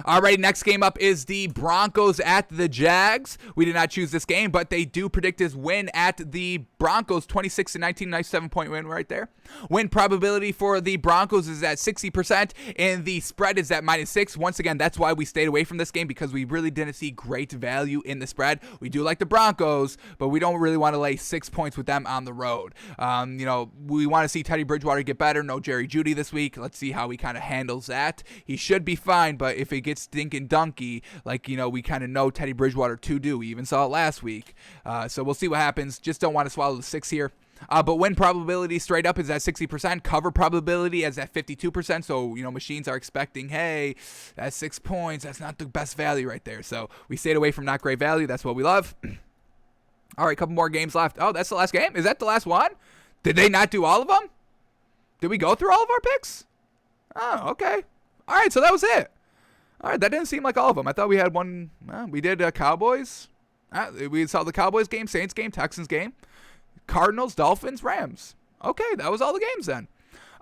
All right, next game up is the Broncos at the Jags. We did not choose this game, but they do predict this win at the Broncos, 26-19, nice 7-point win right there. Win probability for the Broncos is at 60%, and the spread is at -6. Once again, that's why we stayed away from this game, because we really didn't see great value in the spread. We do like the Broncos, but we don't really want to lay 6 points with them on the road. We want to see Teddy Bridgewater get better. No Jerry Jeudy this week. Let's see how he kind of handles that. He should be fine, but if it gets stinking donkey, like, we kind of know Teddy Bridgewater to do. We even saw it last week. So we'll see what happens. Just don't want to swallow the 6 here. But win probability straight up is at 60%. Cover probability is at 52%. So, machines are expecting, hey, that's 6 points. That's not the best value right there. So we stayed away from not great value. That's what we love. All right, a couple more games left. Oh, that's the last game? Is that the last one? Did they not do all of them? Did we go through all of our picks? Oh, okay. All right, so that was it. All right, that didn't seem like all of them. I thought we had one. We did Cowboys. We saw the Cowboys game, Saints game, Texans game, Cardinals, Dolphins, Rams. Okay, that was all the games then.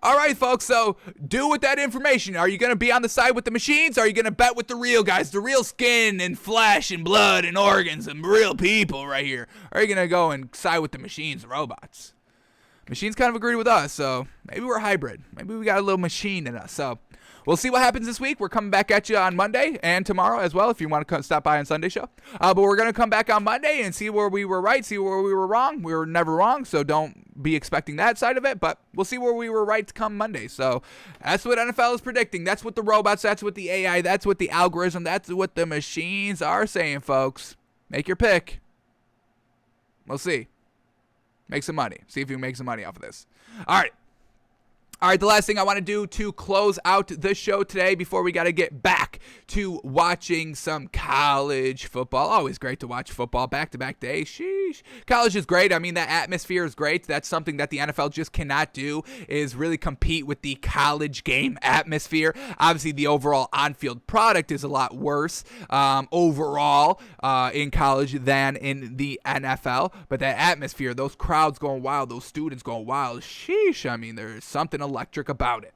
All right, folks, so do with that information. Are you going to be on the side with the machines? Or are you going to bet with the real guys, the real skin and flesh and blood and organs and real people right here? Or are you going to go and side with the machines, the robots? Machines kind of agree with us, so maybe we're hybrid. Maybe we got a little machine in us. So we'll see what happens this week. We're coming back at you on Monday and tomorrow as well if you want to stop by on Sunday show. But we're going to come back on Monday and see where we were right, see where we were wrong. We were never wrong, so don't be expecting that side of it. But we'll see where we were right come Monday. So that's what NFL is predicting. That's what the robots, that's what the AI, that's what the algorithm, that's what the machines are saying, folks. Make your pick. We'll see. Make some money. See if you can make some money off of this. All right, the last thing I want to do to close out the show today before we got to get back to watching some college football. Always great to watch football back-to-back days. Sheesh. College is great. I mean, that atmosphere is great. That's something that the NFL just cannot do, is really compete with the college game atmosphere. Obviously, the overall on-field product is a lot worse overall in college than in the NFL. But that atmosphere, those crowds going wild, those students going wild, sheesh. I mean, there's something electric about it.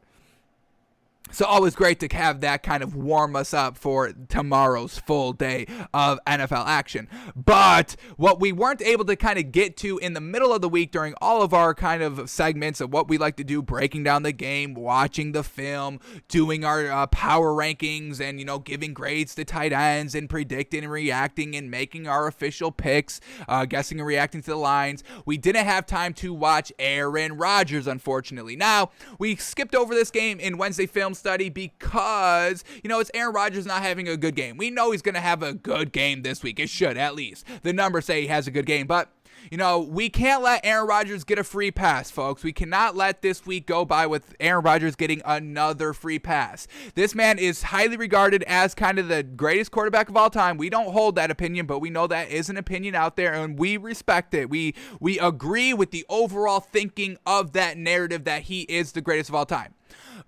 So always great to have that kind of warm us up for tomorrow's full day of NFL action. But what we weren't able to kind of get to in the middle of the week during all of our kind of segments of what we like to do, breaking down the game, watching the film, doing our power rankings and, giving grades to tight ends and predicting and reacting and making our official picks, guessing and reacting to the lines. We didn't have time to watch Aaron Rodgers, unfortunately. Now, we skipped over this game in Wednesday Film Study because, it's Aaron Rodgers not having a good game. We know he's going to have a good game this week. It should, at least. The numbers say he has a good game, but we can't let Aaron Rodgers get a free pass, folks. We cannot let this week go by with Aaron Rodgers getting another free pass. This man is highly regarded as kind of the greatest quarterback of all time. We don't hold that opinion, but we know that is an opinion out there, and we respect it. We agree with the overall thinking of that narrative that he is the greatest of all time.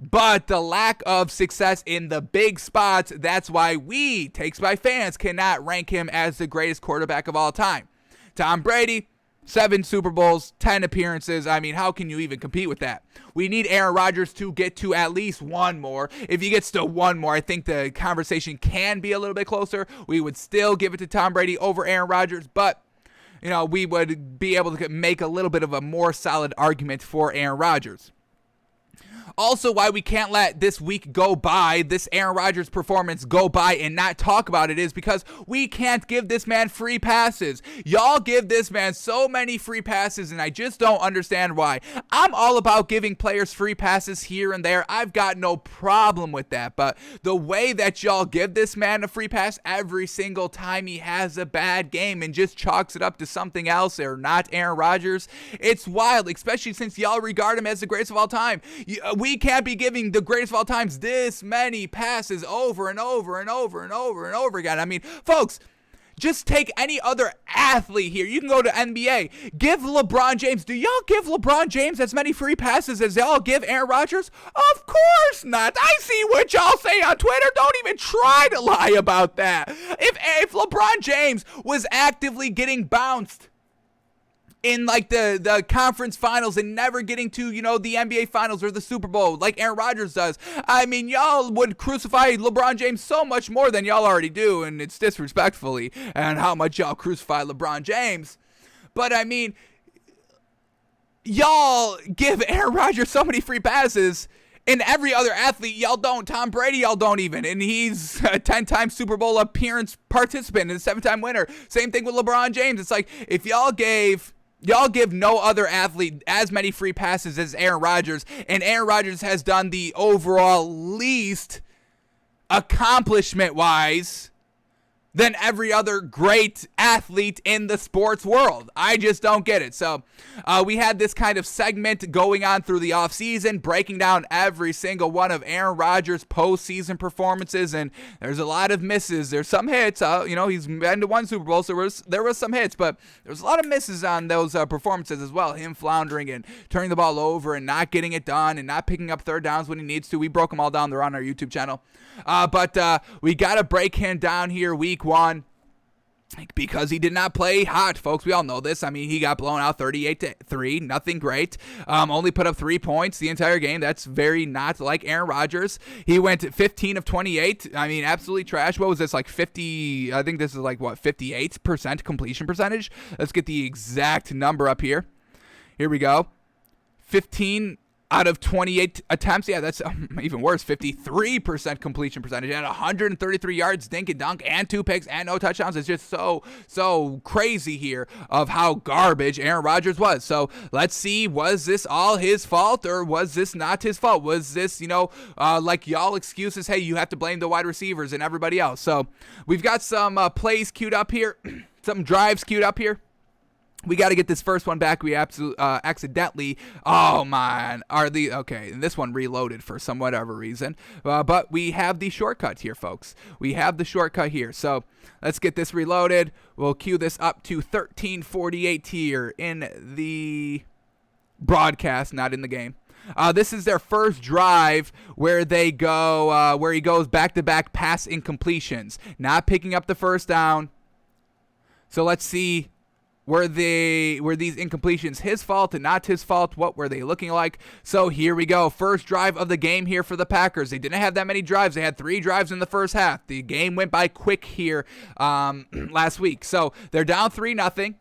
But the lack of success in the big spots, that's why we, Takes by Fans, cannot rank him as the greatest quarterback of all time. Tom Brady, 7 Super Bowls, 10 appearances. I mean, how can you even compete with that? We need Aaron Rodgers to get to at least one more. If he gets to one more, I think the conversation can be a little bit closer. We would still give it to Tom Brady over Aaron Rodgers, but we would be able to make a little bit of a more solid argument for Aaron Rodgers. Also, why we can't let this week go by, this Aaron Rodgers performance go by and not talk about it, is because we can't give this man free passes. Y'all give this man so many free passes, and I just don't understand why. I'm all about giving players free passes here and there. I've got no problem with that, but the way that y'all give this man a free pass every single time he has a bad game and just chalks it up to something else or not Aaron Rodgers, it's wild, especially since y'all regard him as the greatest of all time. We can't be giving the greatest of all times this many passes over and over and over and over and over again. I mean, folks, just take any other athlete here. You can go to NBA. Give LeBron James. Do y'all give LeBron James as many free passes as y'all give Aaron Rodgers? Of course not. I see what y'all say on Twitter. Don't even try to lie about that. If LeBron James was actively getting bounced in like the conference finals and never getting to, the NBA finals or the Super Bowl like Aaron Rodgers does, I mean, y'all would crucify LeBron James so much more than y'all already do, and it's disrespectfully and how much y'all crucify LeBron James. But I mean, y'all give Aaron Rodgers so many free passes, and every other athlete, y'all don't. Tom Brady, y'all don't even. And he's a 10-time Super Bowl appearance participant and a 7-time winner. Same thing with LeBron James. It's like, if y'all give no other athlete as many free passes as Aaron Rodgers, and Aaron Rodgers has done the overall least accomplishment-wise than every other great athlete in the sports world. I just don't get it. So we had this kind of segment going on through the offseason, breaking down every single one of Aaron Rodgers' postseason performances, and there's a lot of misses. There's some hits. He's been to 1 Super Bowl, so there was some hits, but there's a lot of misses on those performances as well. Him floundering and turning the ball over and not getting it done and not picking up third downs when he needs to. We broke them all down. They're on our YouTube channel. But we got to break him down here week 1. because he did not play hot, folks. We all know this. I mean, he got blown out 38-3. Nothing great. Only put up 3 points the entire game. That's very not like Aaron Rodgers. He went 15 of 28. I mean, absolutely trash. What was this, like 50? I think this is like, 58% completion percentage? Let's get the exact number up here. Here we go. 15 out of 28 attempts. Yeah, that's even worse. 53% completion percentage. At 133 yards, dink and dunk, and 2 picks, and no touchdowns. It's just so crazy here of how garbage Aaron Rodgers was. So let's see, was this all his fault, or was this not his fault? Was this, like y'all excuses, hey, you have to blame the wide receivers and everybody else. So we've got some plays queued up here, some drives queued up here. We got to get this first one back. We accidentally, okay, and this one reloaded for some whatever reason. But we have the shortcut here, folks. We have the shortcut here. So let's get this reloaded. We'll queue this up to 13:48 here in the broadcast, not in the game. This is their first drive where they go, where he goes back-to-back pass incompletions, not picking up the first down. So let's see. Were these incompletions his fault and not his fault? What were they looking like? So here we go. First drive of the game here for the Packers. They didn't have that many drives. They had 3 drives in the first half. The game went by quick here last week. So they're down 3-0.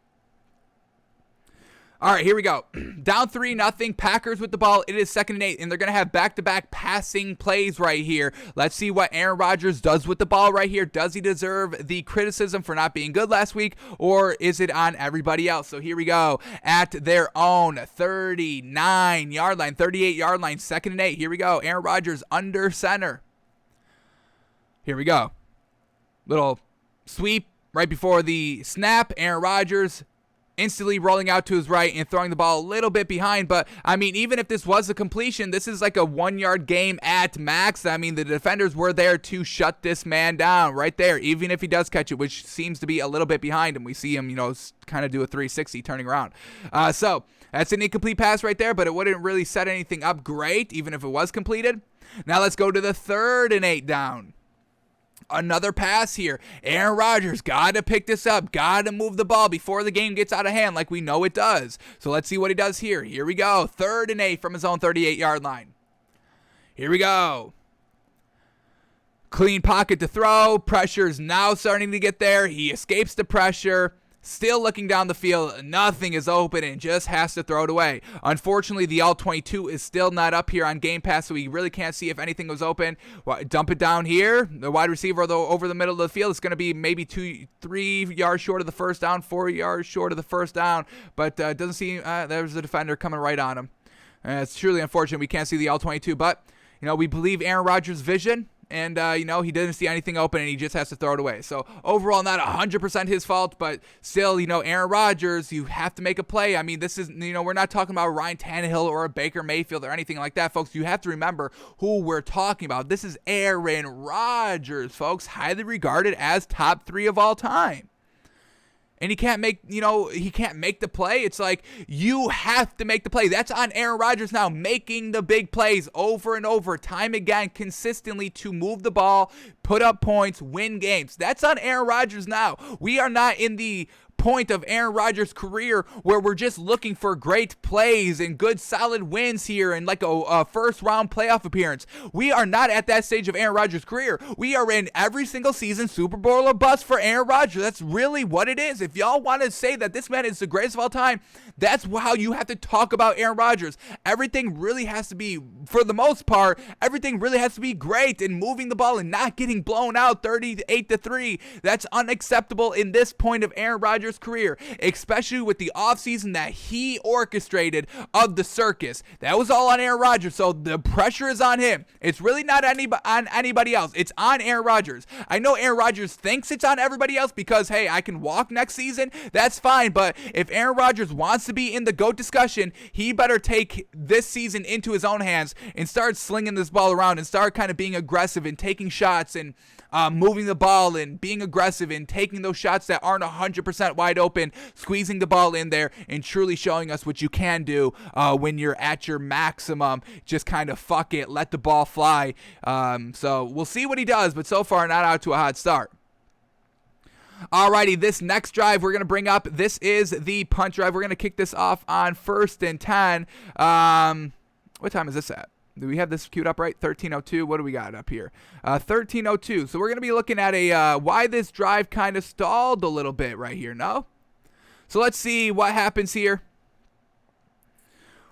All right, here we go. Down 3-0. Packers with the ball. It is 2nd and 8, and they're going to have back-to-back passing plays right here. Let's see what Aaron Rodgers does with the ball right here. Does he deserve the criticism for not being good last week, or is it on everybody else? So here we go. At their own 39-yard line, 38-yard line, 2nd and 8. Here we go. Aaron Rodgers under center. Here we go. Little sweep right before the snap. Aaron Rodgers instantly rolling out to his right and throwing the ball a little bit behind. But, I mean, even if this was a completion, this is like a 1-yard game at max. I mean, the defenders were there to shut this man down right there, even if he does catch it, which seems to be a little bit behind him. We see him, kind of do a 360 turning around. So that's an incomplete pass right there, but it wouldn't really set anything up great, even if it was completed. Now let's go to the 3rd and 8 down. Another pass here. Aaron Rodgers got to pick this up. Got to move the ball before the game gets out of hand like we know it does. So let's see what he does here. Here we go. 3rd and 8 from his own 38-yard line. Here we go. Clean pocket to throw. Pressure's now starting to get there. He escapes the pressure. Still looking down the field, nothing is open and just has to throw it away. Unfortunately, the All-22 is still not up here on Game Pass, so we really can't see if anything was open. Dump it down here. The wide receiver, though, over the middle of the field, it's going to be maybe 2-3 yards short of the first down, 4 yards short of the first down, but it doesn't seem there's a defender coming right on him. It's truly unfortunate we can't see the All-22, but we believe Aaron Rodgers' vision. And, he didn't see anything open, and he just has to throw it away. So, overall, not 100% his fault, but still, Aaron Rodgers, you have to make a play. I mean, this is, we're not talking about Ryan Tannehill or a Baker Mayfield or anything like that, folks. You have to remember who we're talking about. This is Aaron Rodgers, folks, highly regarded as top 3 of all time. And he can't make the play. It's like, you have to make the play. That's on Aaron Rodgers now, making the big plays over and over, time again, consistently to move the ball, put up points, win games. That's on Aaron Rodgers now. We are not in the point of Aaron Rodgers' career where we're just looking for great plays and good solid wins here and like a first round playoff appearance. We are not at that stage of Aaron Rodgers' career. We are in every single season Super Bowl or bust for Aaron Rodgers. That's really what it is. If y'all want to say that this man is the greatest of all time, that's how you have to talk about Aaron Rodgers. Everything really has to be, for the most part, everything really has to be great and moving the ball and not getting blown out 38-3. That's unacceptable in this point of Aaron Rodgers' career, especially with the offseason that he orchestrated of the circus. That was all on Aaron Rodgers, so the pressure is on him. It's really not on anybody else. It's on Aaron Rodgers. I know Aaron Rodgers thinks it's on everybody else because, hey, I can walk next season. That's fine, but if Aaron Rodgers wants to be in the GOAT discussion, he better take this season into his own hands and start slinging this ball around and start kind of being aggressive and taking shots and moving the ball and being aggressive and taking those shots that aren't 100% wide open, squeezing the ball in there and truly showing us what you can do when you're at your maximum. Just kind of fuck it, let the ball fly. So we'll see what he does, but so far not out to a hot start. Alrighty, this next drive we're going to bring up, this is the punt drive. We're going to kick this off on 1st and 10. What time is this at? Do we have this queued up right? 13:02. What do we got up here? 13:02. So we're going to be looking at a why this drive kind of stalled a little bit right here, no? So let's see what happens here.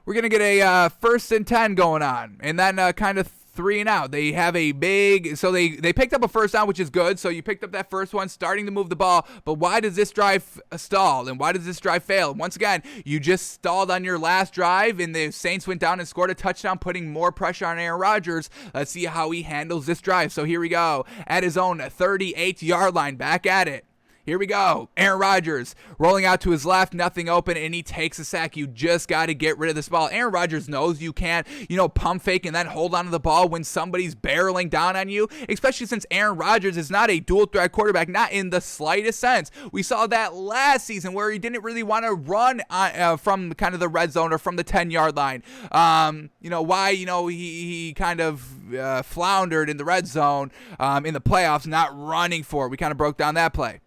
We're going to get a 1st and 10 going on, and then kind of 3 and out. They have a big, so they picked up a 1st down, which is good. So you picked up that first one, starting to move the ball. But why does this drive stall, and why does this drive fail? Once again, you just stalled on your last drive, and the Saints went down and scored a touchdown, putting more pressure on Aaron Rodgers. Let's see how he handles this drive. So here we go. At his own 38-yard line, back at it. Here we go. Aaron Rodgers rolling out to his left, nothing open, and he takes a sack. You just got to get rid of this ball. Aaron Rodgers knows you can't, pump fake and then hold on to the ball when somebody's barreling down on you, especially since Aaron Rodgers is not a dual threat quarterback, not in the slightest sense. We saw that last season where he didn't really want to run from kind of the red zone or from the 10-yard line. He kind of floundered in the red zone in the playoffs, not running for it. We kind of broke down that play,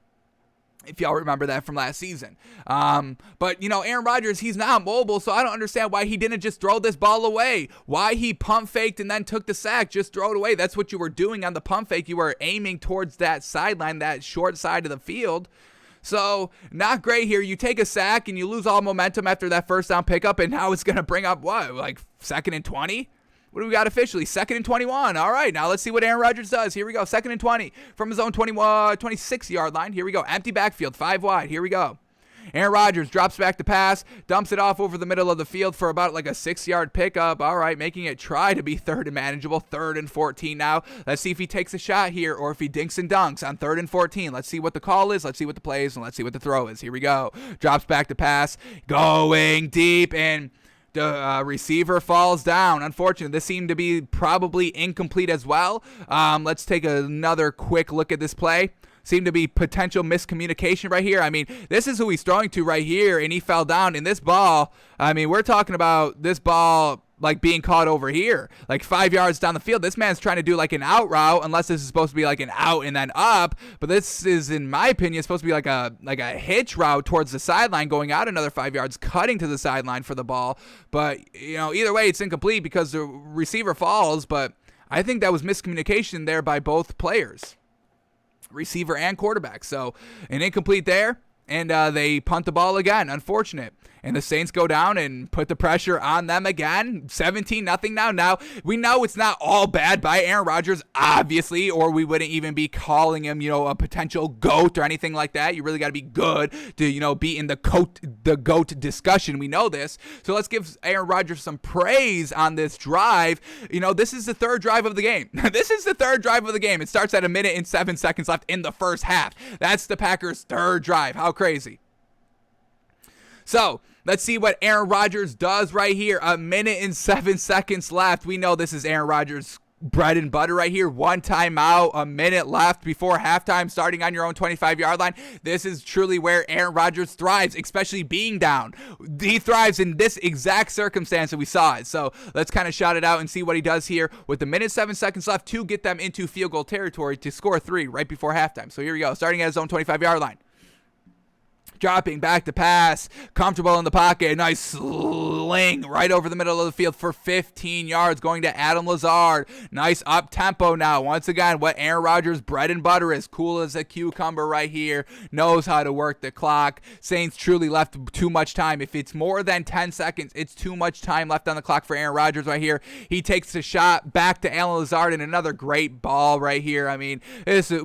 if y'all remember that from last season. But Aaron Rodgers, he's not mobile, so I don't understand why he didn't just throw this ball away. Why he pump faked and then took the sack. Just throw it away. That's what you were doing on the pump fake. You were aiming towards that sideline, that short side of the field. So, not great here. You take a sack and you lose all momentum after that 1st down pickup, and now it's going to bring up, 2nd and 20? What do we got officially? 2nd and 21. All right, now let's see what Aaron Rodgers does. Here we go. 2nd and 20 from his own 26-yard line. Here we go. Empty backfield, 5 wide. Here we go. Aaron Rodgers drops back to pass, dumps it off over the middle of the field for about a 6-yard pickup. All right, making it try to be 3rd and manageable. 3rd and 14 now. Let's see if he takes a shot here or if he dinks and dunks on 3rd and 14. Let's see what the call is. Let's see what the play is, and let's see what the throw is. Here we go. Drops back to pass, going deep, and the receiver falls down. Unfortunately, this seemed to be probably incomplete as well. Let's take another quick look at this play. Seemed to be potential miscommunication right here. I mean, this is who he's throwing to right here, and he fell down. In this ball, we're talking about this ball being caught over here, 5 yards down the field. This man's trying to do an out route, unless this is supposed to be an out and then up. But this is, in my opinion, supposed to be like a hitch route towards the sideline, going out another 5 yards, cutting to the sideline for the ball. But either way, it's incomplete because the receiver falls. But I think that was miscommunication there by both players, receiver and quarterback. So an incomplete there, and they punt the ball again. Unfortunate. And the Saints go down and put the pressure on them again. 17-0 now. Now, we know it's not all bad by Aaron Rodgers, obviously, or we wouldn't even be calling him, a potential GOAT or anything like that. You really got to be good to, be in the GOAT discussion. We know this. So let's give Aaron Rodgers some praise on this drive. This is the 3rd drive of the game. This is the 3rd drive of the game. It starts at 1 minute and 7 seconds left in the first half. That's the Packers' 3rd drive. How crazy. So, let's see what Aaron Rodgers does right here. 1 minute and 7 seconds left. We know this is Aaron Rodgers' bread and butter right here. 1 timeout, 1 minute left before halftime, starting on your own 25-yard line. This is truly where Aaron Rodgers thrives, especially being down. He thrives in this exact circumstance, and we saw it. So let's kind of shout it out and see what he does here with 1 minute 7 seconds left to get them into field goal territory to score 3 right before halftime. So here we go, starting at his own 25-yard line. Dropping back to pass, comfortable in the pocket, nice sling right over the middle of the field for 15 yards, going to Adam Lazard. Nice up tempo now. Once again, what Aaron Rodgers' bread and butter is, cool as a cucumber right here, knows how to work the clock. Saints truly left too much time. If it's more than 10 seconds, it's too much time left on the clock for Aaron Rodgers right here. He takes the shot back to Alan Lazard, and another great ball right here. I mean,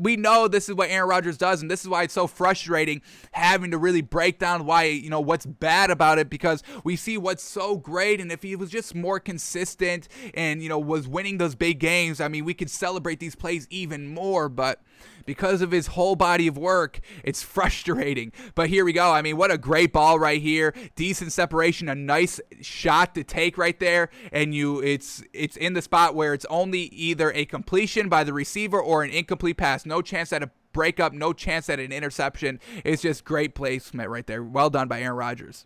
we know this is what Aaron Rodgers does, and this is why it's so frustrating having to really break down why, what's bad about it, because we see what's so great, and if he was just more consistent and, was winning those big games, I mean, we could celebrate these plays even more, but because of his whole body of work, it's frustrating. But here we go. I mean, what a great ball right here. Decent separation, a nice shot to take right there, and it's in the spot where it's only either a completion by the receiver or an incomplete pass. No chance at a breakup, no chance at an interception. It's just great placement right there. Well done by Aaron Rodgers.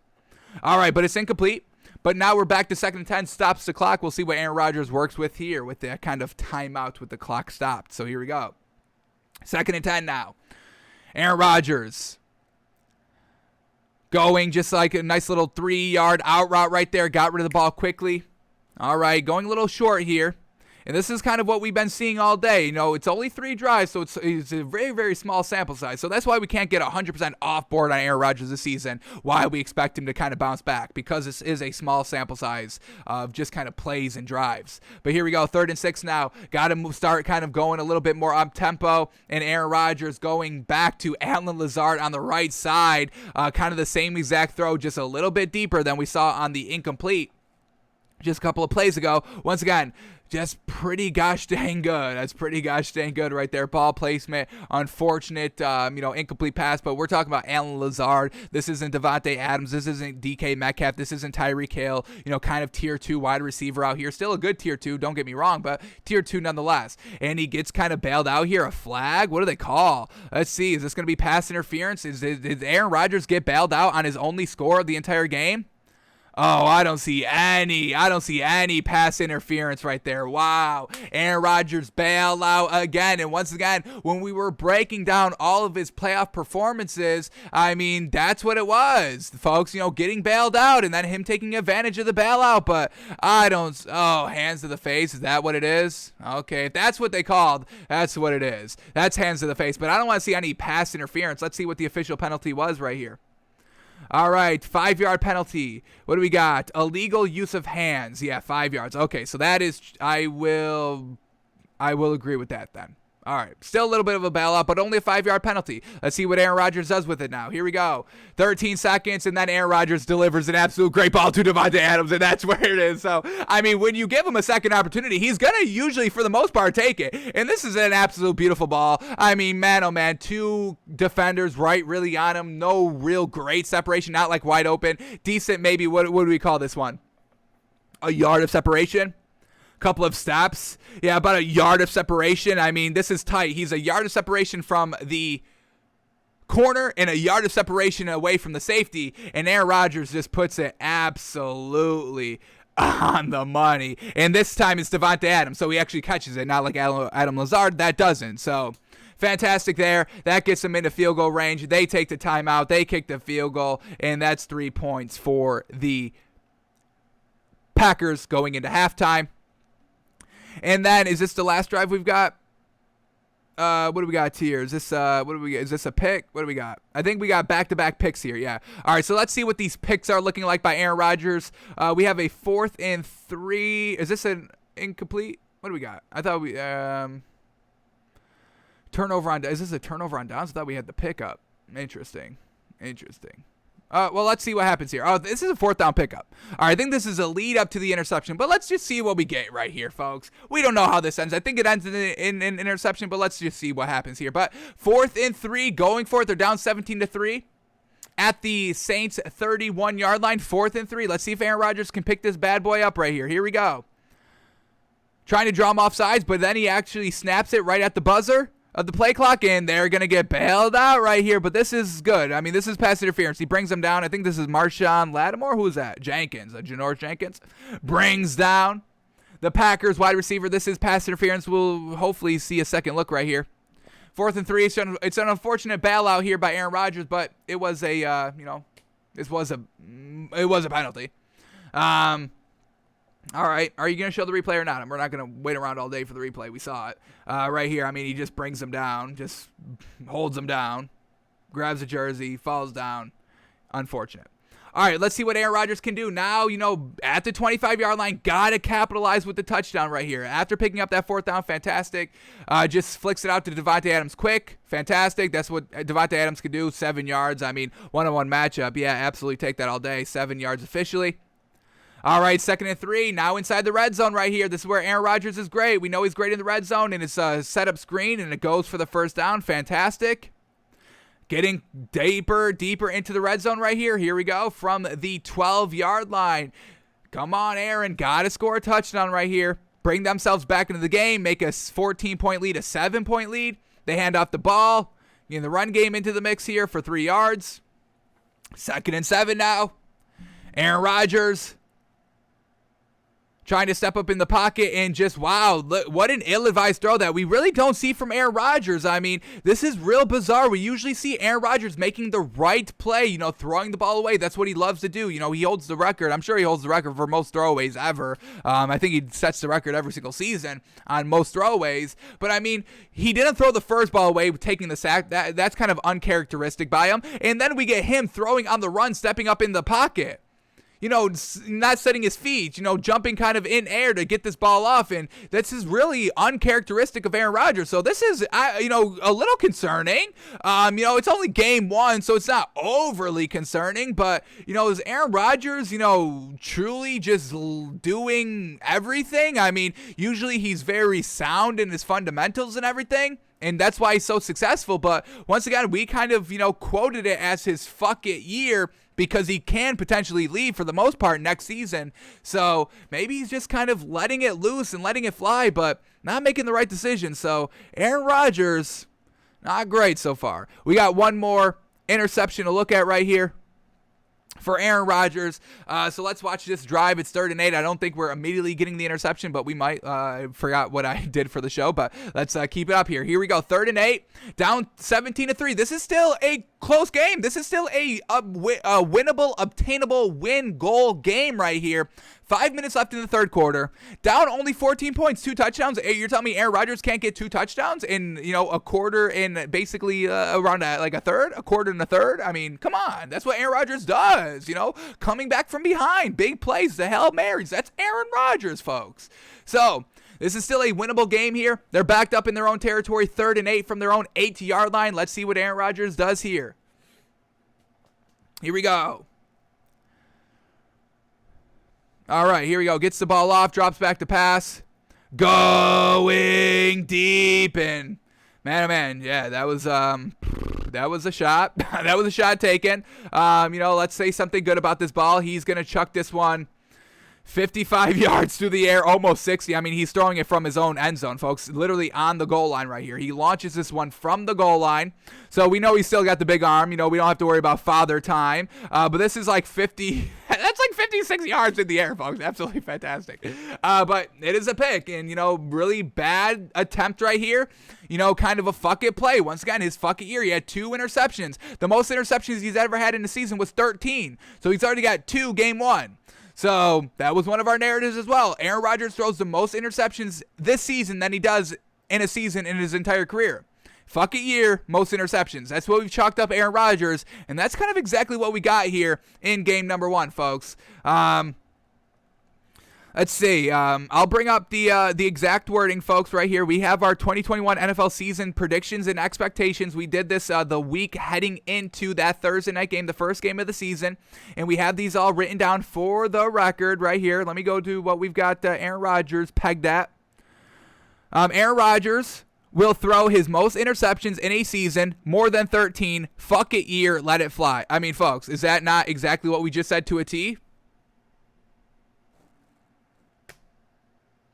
All right, but it's incomplete. But now we're back to 2nd and 10, stops the clock. We'll see what Aaron Rodgers works with here with that kind of timeout with the clock stopped. So here we go. 2nd and 10 now. Aaron Rodgers going just like a nice little 3-yard out route right there. Got rid of the ball quickly. All right, going a little short here. And this is kind of what we've been seeing all day. You know, it's only 3 drives, so it's a very, very small sample size. So that's why we can't get 100% off board on Aaron Rodgers this season, why we expect him to kind of bounce back, because this is a small sample size of just kind of plays and drives. But here we go, 3rd and 6 now. Got to start kind of going a little bit more up tempo, and Aaron Rodgers going back to Allen Lazard on the right side. Kind of the same exact throw, just a little bit deeper than we saw on the incomplete just a couple of plays ago. Once again, just pretty gosh dang good. That's pretty gosh dang good right there. Ball placement, unfortunate, incomplete pass, but we're talking about Allen Lazard. This isn't Davante Adams. This isn't DK Metcalf. This isn't Tyreek Hill, kind of tier 2 wide receiver out here. Still a good tier 2, don't get me wrong, but tier 2 nonetheless. And he gets kind of bailed out here. A flag? What do they call? Let's see. Is this going to be pass interference? Did Aaron Rodgers get bailed out on his only score of the entire game? Oh, I don't see any pass interference right there. Wow. Aaron Rodgers bailout again. And once again, when we were breaking down all of his playoff performances, I mean, that's what it was, folks, getting bailed out and then him taking advantage of the bailout. But hands to the face. Is that what it is? Okay. If that's what they called, that's what it is. That's hands to the face. But I don't want to see any pass interference. Let's see what the official penalty was right here. All right, 5-yard penalty. What do we got? Illegal use of hands. Yeah, 5 yards. Okay, so that is, I will agree with that then. All right, still a little bit of a bailout, but only a 5-yard penalty. Let's see what Aaron Rodgers does with it now. Here we go. 13 seconds, and then Aaron Rodgers delivers an absolute great ball to Davante Adams, and that's where it is. So, I mean, when you give him a second opportunity, he's going to usually, for the most part, take it. And this is an absolute beautiful ball. I mean, man, oh, man, 2 defenders right really on him. No real great separation, not like wide open. Decent, maybe, what do we call this one? A yard of separation? Couple of steps. Yeah, about a yard of separation. I mean, this is tight. He's a yard of separation from the corner and a yard of separation away from the safety, and Aaron Rodgers just puts it absolutely on the money. And this time it's Davante Adams, so he actually catches it, not like Adam Lazard. That doesn't. So fantastic there. That gets them into field goal range. They take the timeout. They kick the field goal, and that's 3 points for the Packers going into halftime. And then, is this the last drive we've got? What do we got here? Is this Is this a pick? What do we got? I think we got back-to-back picks here. Yeah. All right. So let's see what these picks are looking like by Aaron Rodgers. We have a 4th and 3. Is this an incomplete? What do we got? I thought we turnover on. Is this a turnover on downs? I thought we had the pickup. Interesting. Well, let's see what happens here. Oh, this is a 4th down pickup. All right, I think this is a lead up to the interception, but let's just see what we get right here, folks. We don't know how this ends. I think it ends in an interception, but let's just see what happens here. But 4th and 3, going for it. They're down 17-3 at the Saints 31-yard line. 4th and 3. Let's see if Aaron Rodgers can pick this bad boy up right here. Here we go. Trying to draw him off sides, but then he actually snaps it right at the buzzer of the play clock, and they're going to get bailed out right here, but this is good. I mean, this is pass interference. He brings them down. I think this is Marshawn Lattimore. Who is that? Jenkins. Janoris Jenkins brings down the Packers wide receiver. This is pass interference. We'll hopefully see a second look right here. 4th and 3. It's an unfortunate bailout here by Aaron Rodgers, but it was a, it was a penalty. All right, are you going to show the replay or not? We're not going to wait around all day for the replay. We saw it right here. I mean, he just brings them down, just holds them down, grabs a jersey, falls down. Unfortunate. All right, let's see what Aaron Rodgers can do. Now, at the 25-yard line, got to capitalize with the touchdown right here. After picking up that 4th down, fantastic. Just flicks it out to Davante Adams quick. Fantastic. That's what Davante Adams can do, 7 yards. I mean, one-on-one matchup. Yeah, absolutely take that all day. 7 yards officially. All right, 2nd and 3, now inside the red zone right here. This is where Aaron Rodgers is great. We know he's great in the red zone, and it's a setup screen, and it goes for the 1st down. Fantastic. Getting deeper into the red zone right here. Here we go from the 12-yard line. Come on, Aaron. Got to score a touchdown right here. Bring themselves back into the game. Make a 14-point lead, a 7-point lead. They hand off the ball. In the run game into the mix here for 3 yards. 2nd and 7 now. Aaron Rodgers trying to step up in the pocket and just, wow, what an ill-advised throw that we really don't see from Aaron Rodgers. I mean, this is real bizarre. We usually see Aaron Rodgers making the right play, throwing the ball away. That's what he loves to do. He holds the record. I'm sure he holds the record for most throwaways ever. I think he sets the record every single season on most throwaways. But, I mean, he didn't throw the first ball away, taking the sack. That's kind of uncharacteristic by him. And then we get him throwing on the run, stepping up in the pocket. Not setting his feet, jumping kind of in air to get this ball off. And this is really uncharacteristic of Aaron Rodgers. So this is, a little concerning. It's only game one, so it's not overly concerning. But, is Aaron Rodgers, truly just doing everything? I mean, usually he's very sound in his fundamentals and everything. And that's why he's so successful. But once again, we kind of, quoted it as his fuck it year, because he can potentially leave for the most part next season. So maybe he's just kind of letting it loose and letting it fly, but not making the right decision. So Aaron Rodgers, not great so far. We got one more interception to look at right here for Aaron Rodgers. So let's watch this drive. It's 3rd and 8. I don't think we're immediately getting the interception, but we might. I forgot what I did for the show, but let's keep it up here. Here we go. 3rd and 8, down 17-3. This is still a close game. This is still a winnable, obtainable win goal game right here. 5 minutes left in the third quarter. Down only 14 points, 2 touchdowns. You're telling me Aaron Rodgers can't get 2 touchdowns in, a quarter and basically around a third, a quarter and a third? I mean, come on. That's what Aaron Rodgers does, coming back from behind. Big plays, the Hail Marys. That's Aaron Rodgers, folks. So this is still a winnable game here. They're backed up in their own territory, 3rd and 8 from their own 8-yard line. Let's see what Aaron Rodgers does here. Here we go. All right, here we go. Gets the ball off, drops back to pass. Going deep, and man, oh man, yeah, that was a shot. That was a shot taken. Let's say something good about this ball. He's going to chuck this one 55 yards through the air, almost 60. I mean, he's throwing it from his own end zone, folks, literally on the goal line right here. He launches this one from the goal line. So we know he's still got the big arm. We don't have to worry about father time. But this is like 50. That's like 56 yards in the air, folks. Absolutely fantastic. But it is a pick, and, really bad attempt right here. Kind of a fuck it play. Once again, his fuck it year. He had 2 interceptions. The most interceptions he's ever had in a season was 13. So he's already got 2 game 1. So that was one of our narratives as well. Aaron Rodgers throws the most interceptions this season than he does in a season in his entire career. Fuck it year, most interceptions. That's what we've chalked up Aaron Rodgers, and that's kind of exactly what we got here in game number 1, folks. Let's see. I'll bring up the exact wording, folks, right here. We have our 2021 NFL season predictions and expectations. We did this the week heading into that Thursday night game, the first game of the season, and we have these all written down for the record right here. Let me go to what we've got Aaron Rodgers pegged at. Aaron Rodgers will throw his most interceptions in a season, more than 13. Fuck it year, let it fly. I mean, folks, is that not exactly what we just said to a T?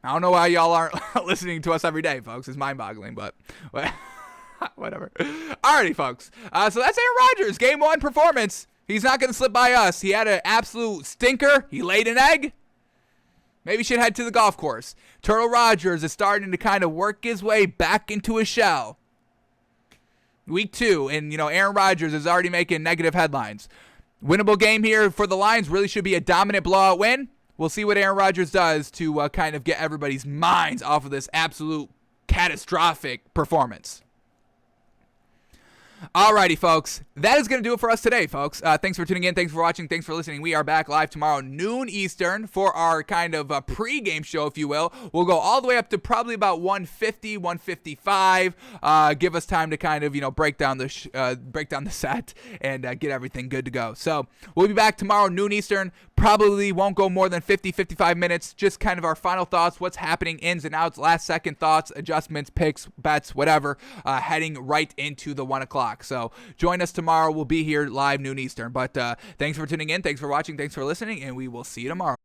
I don't know why y'all aren't listening to us every day, folks. It's mind-boggling, but whatever. Alrighty, folks. So that's Aaron Rodgers' game 1 performance. He's not going to slip by us. He had an absolute stinker. He laid an egg. Maybe he should head to the golf course. Turtle Rodgers is starting to kind of work his way back into his shell. Week 2, and, Aaron Rodgers is already making negative headlines. Winnable game here for the Lions. Really should be a dominant blowout win. We'll see what Aaron Rodgers does to kind of get everybody's minds off of this absolute catastrophic performance. Alrighty, folks. That is going to do it for us today, folks. Thanks for tuning in. Thanks for watching. Thanks for listening. We are back live tomorrow, noon Eastern, for our kind of pre-game show, if you will. We'll go all the way up to probably about 150, 155. Give us time to kind of, break down the set and get everything good to go. So we'll be back tomorrow, noon Eastern. Probably won't go more than 50, 55 minutes. Just kind of our final thoughts, what's happening, ins and outs, last second thoughts, adjustments, picks, bets, whatever, heading right into the 1 o'clock. So join us tomorrow. We'll be here live noon Eastern. But thanks for tuning in. Thanks for watching. Thanks for listening. And we will see you tomorrow.